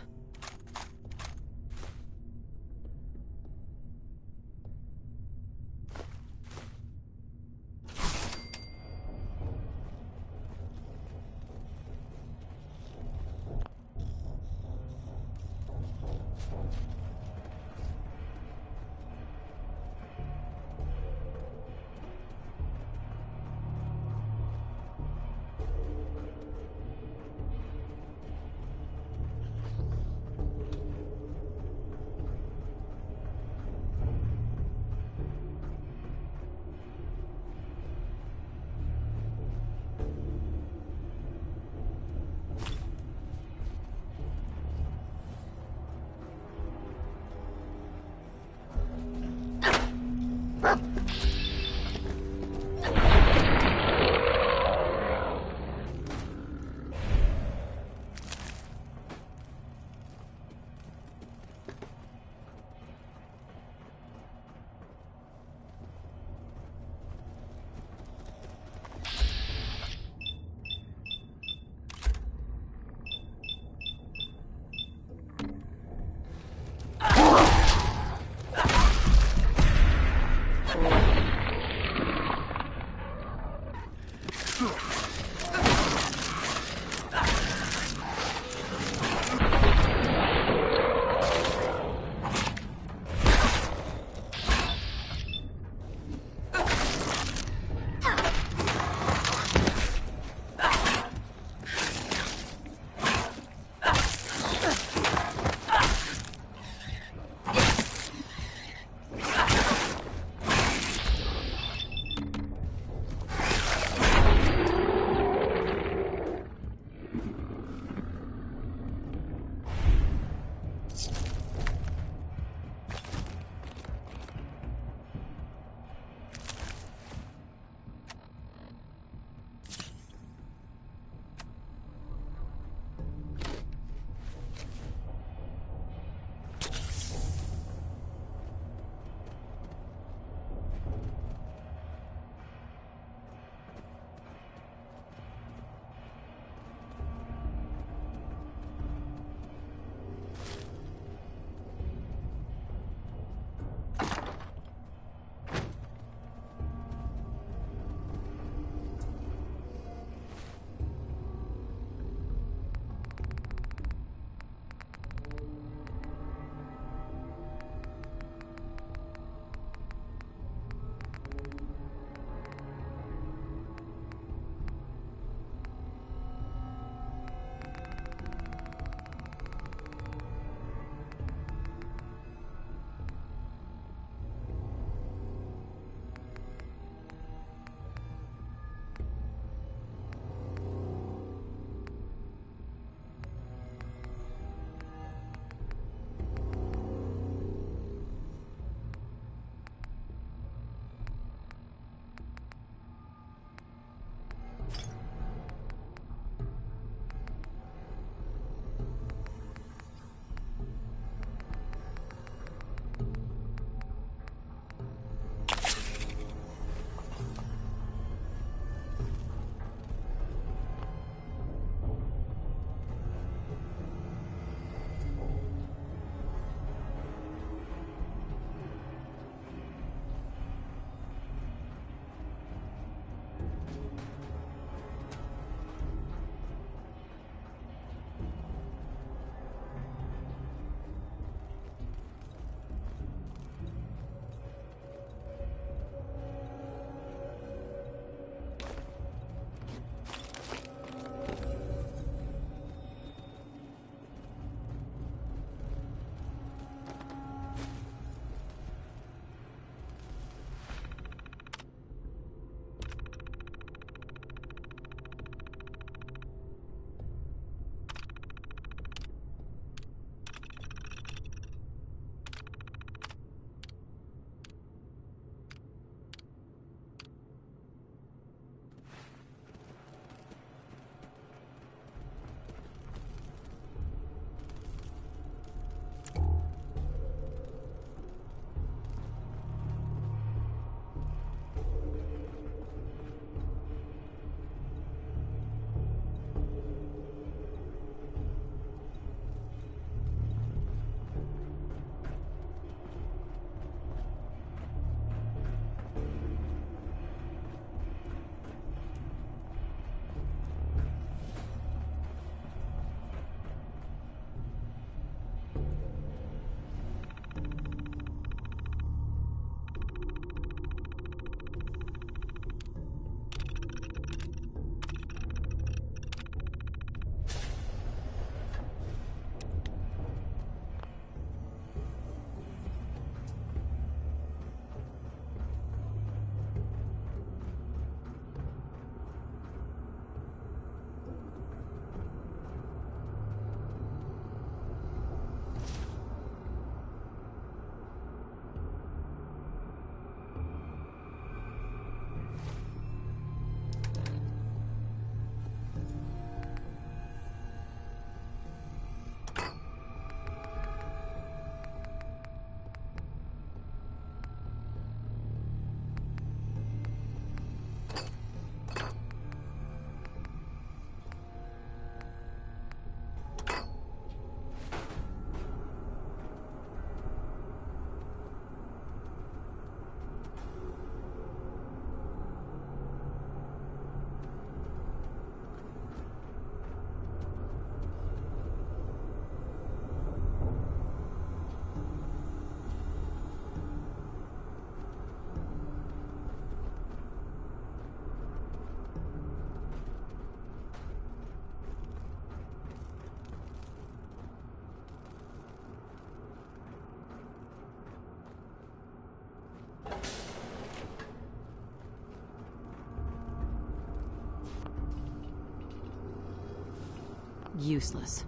Useless.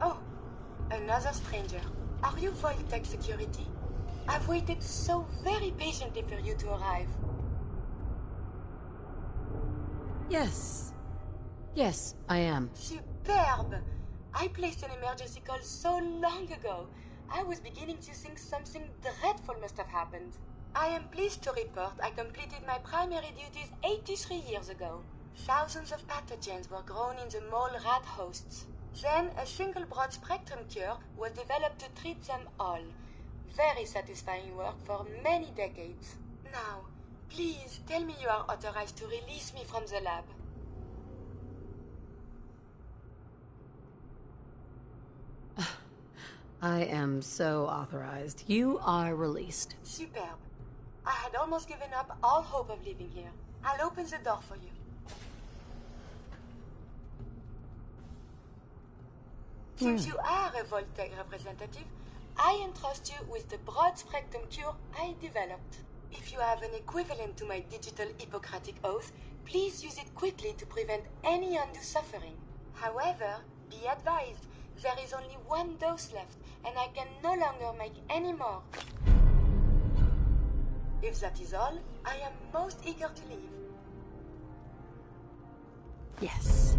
Oh, another stranger. Are you Vault-Tec security? I've waited so very patiently for you to arrive. Yes. Yes, I am. Superb! I placed an emergency call so long ago. I was beginning to think something dreadful must have happened. I am pleased to report I completed my primary duties 83 years ago. Thousands of pathogens were grown in the mole rat hosts. Then a single broad-spectrum cure was developed to treat them all. Very satisfying work for many decades. Now, please tell me you are authorized to release me from the lab. I am so authorized. You are released. Superb. I had almost given up all hope of leaving here. I'll open the door for you. Since you are a Vault-Tec representative, I entrust you with the broad-spectrum cure I developed. If you have an equivalent to my digital Hippocratic oath, please use it quickly to prevent any undue suffering. However, be advised, there is only one dose left, and I can no longer make any more. If that is all, I am most eager to leave. Yes.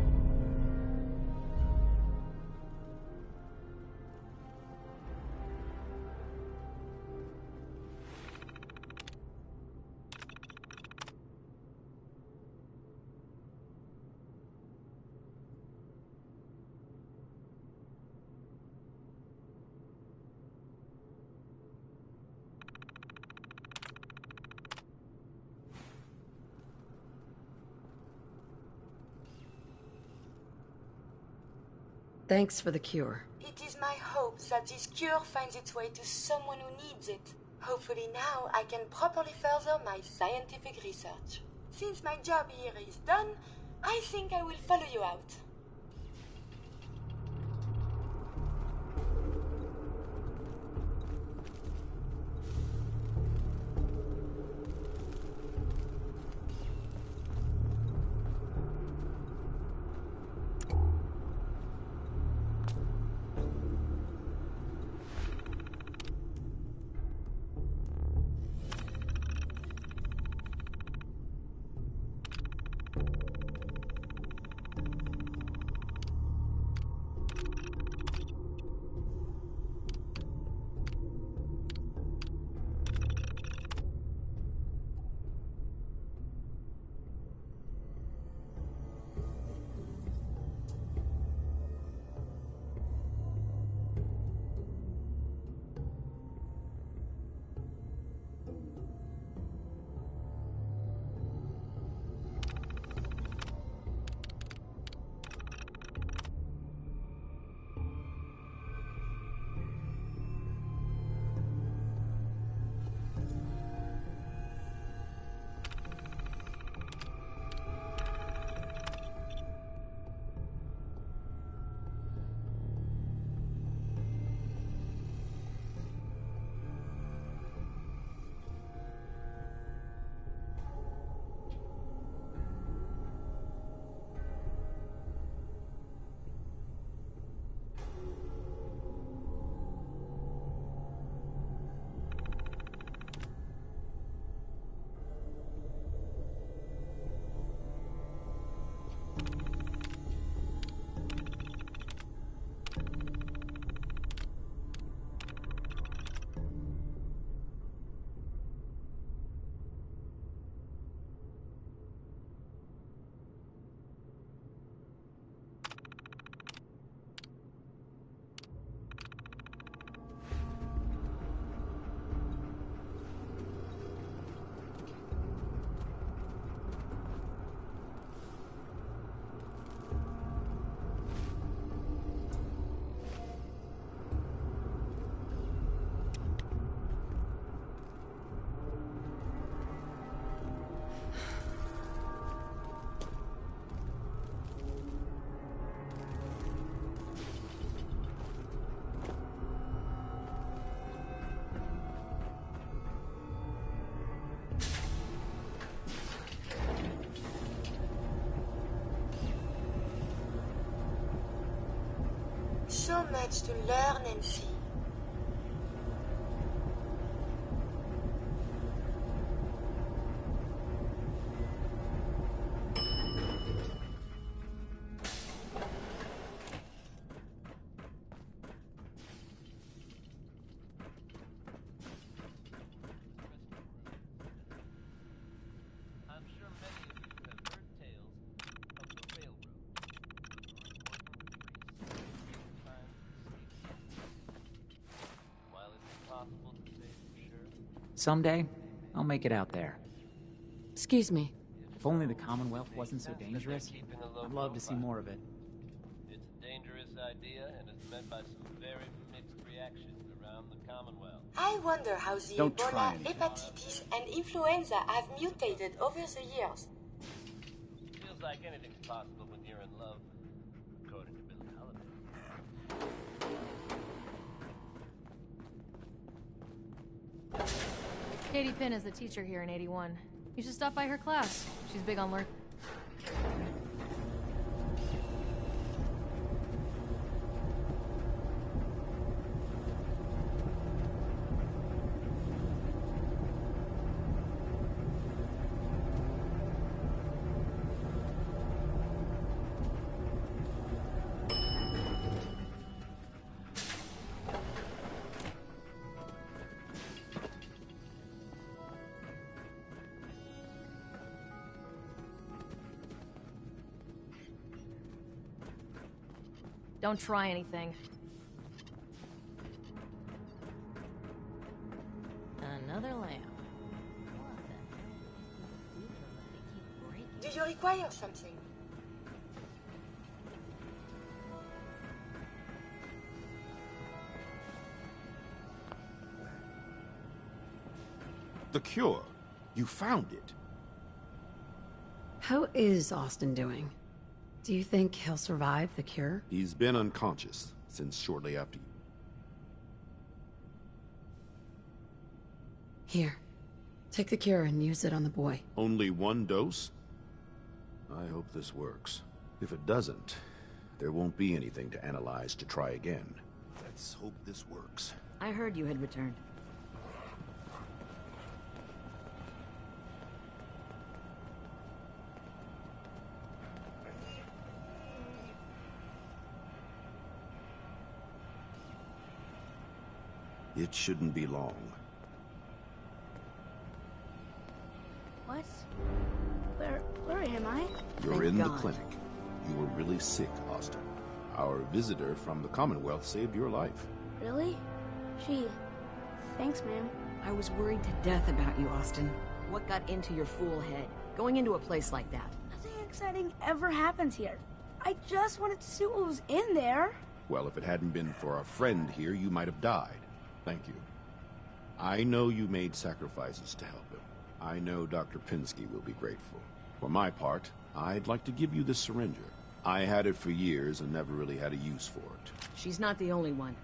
Thanks for the cure. It is my hope that this cure finds its way to someone who needs it. Hopefully now I can properly further my scientific research. Since my job here is done, I think I will follow you out. So much to learn and see. Someday, I'll make it out there. Excuse me. If only the Commonwealth wasn't so dangerous, I'd love to see more of it. It's a dangerous idea and is met by some very mixed reactions around the Commonwealth. I wonder how the Don't try Ebola, anything. hepatitis, and influenza have mutated over the years. Feels like anything's possible when you're in love, according to Billie Holiday. Katie Pinn is the teacher here in 81. You should stop by her class. She's big on learning. Don't try anything. Another lamp. Do you require something? The cure. You found it. How is Austin doing? Do you think he'll survive the cure? He's been unconscious since shortly after you. Here. Take the cure and use it on the boy. Only one dose? I hope this works. If it doesn't, there won't be anything to analyze to try again. Let's hope this works. I heard you had returned. It shouldn't be long. What? Where am I? You're Thank in the God. clinic. You were really sick, Austin. Our visitor from the Commonwealth saved your life. Really? Thanks, ma'am. I was worried to death about you, Austin. What got into your fool head? Going into a place like that. Nothing exciting ever happens here. I just wanted to see what was in there. Well, if it hadn't been for our friend here, you might have died. Thank you. I know you made sacrifices to help him. I know Dr. Pinsky will be grateful. For my part, I'd like to give you this syringer. I had it for years and never really had a use for it. She's not the only one.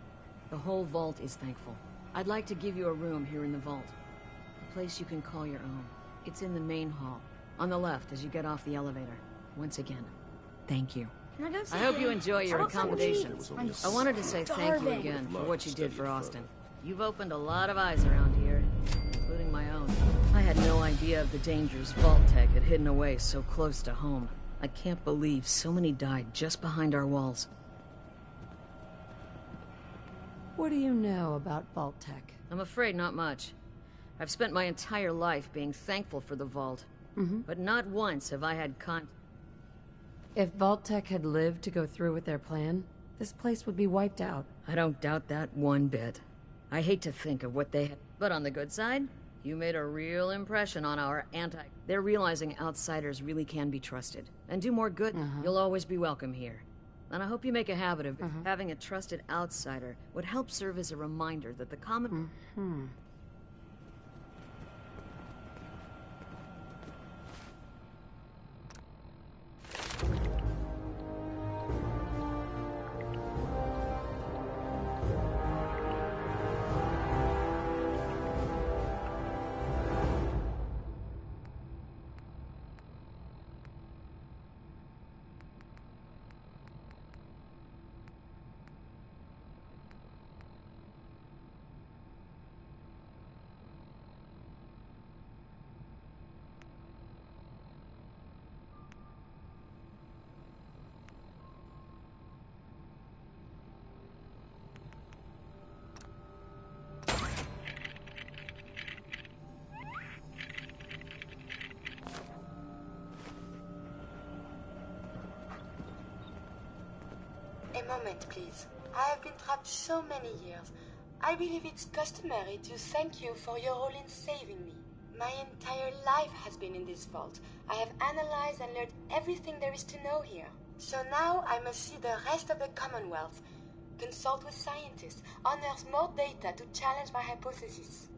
The whole vault is thankful. I'd like to give you a room here in the vault. A place you can call your own. It's in the main hall. On the left as you get off the elevator. Once again, thank you. Can I go see I hope him? you enjoy your How about some accommodations. cheese? I wanted to say thank you starving. again for Love what to you did study for it Austin. further. You've opened a lot of eyes around here, including my own. I had no idea of the dangers Vault Tech had hidden away so close to home. I can't believe so many died just behind our walls. What do you know about Vault Tech? I'm afraid not much. I've spent my entire life being thankful for the Vault, but not once have I had If Vault Tech had lived to go through with their plan, this place would be wiped out. I don't doubt that one bit. I hate to think of what they had. But on the good side, you made a real impression on our They're realizing outsiders really can be trusted. And do more good. You'll always be welcome here. And I hope you make a habit of having a trusted outsider would help serve as a reminder that the common... A moment, please. I have been trapped so many years. I believe it's customary to thank you for your role in saving me. My entire life has been in this vault. I have analyzed and learned everything there is to know here. So now I must see the rest of the Commonwealth, consult with scientists, unearth more data to challenge my hypothesis.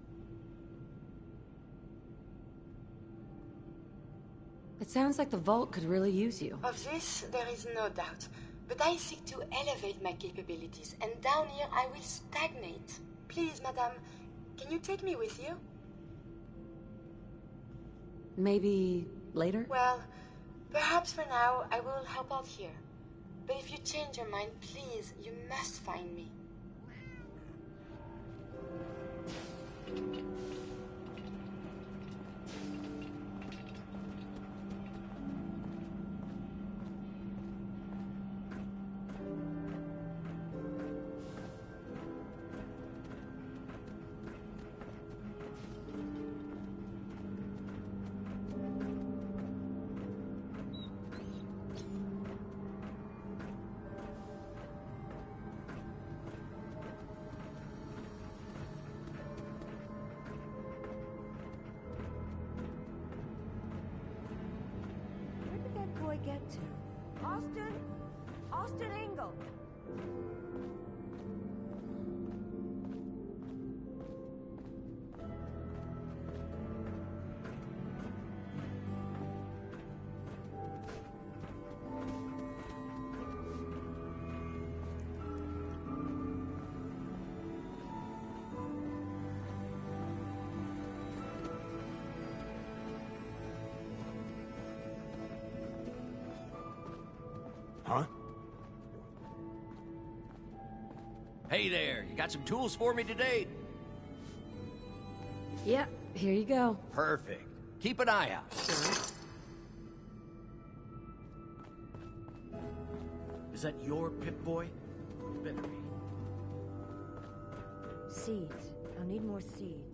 It sounds like the Vault could really use you. Of this, there is no doubt. But I seek to elevate my capabilities, and down here I will stagnate. Please, madame, can you take me with you? Maybe later? Well, perhaps for now I will help out here. But if you change your mind, please, you must find me. Get to? Austin Engel. Huh? Hey there, you got some tools for me today? Yeah, here you go. Perfect. Keep an eye out. Is that your Pip-Boy? Better be. Seeds. I'll need more seeds.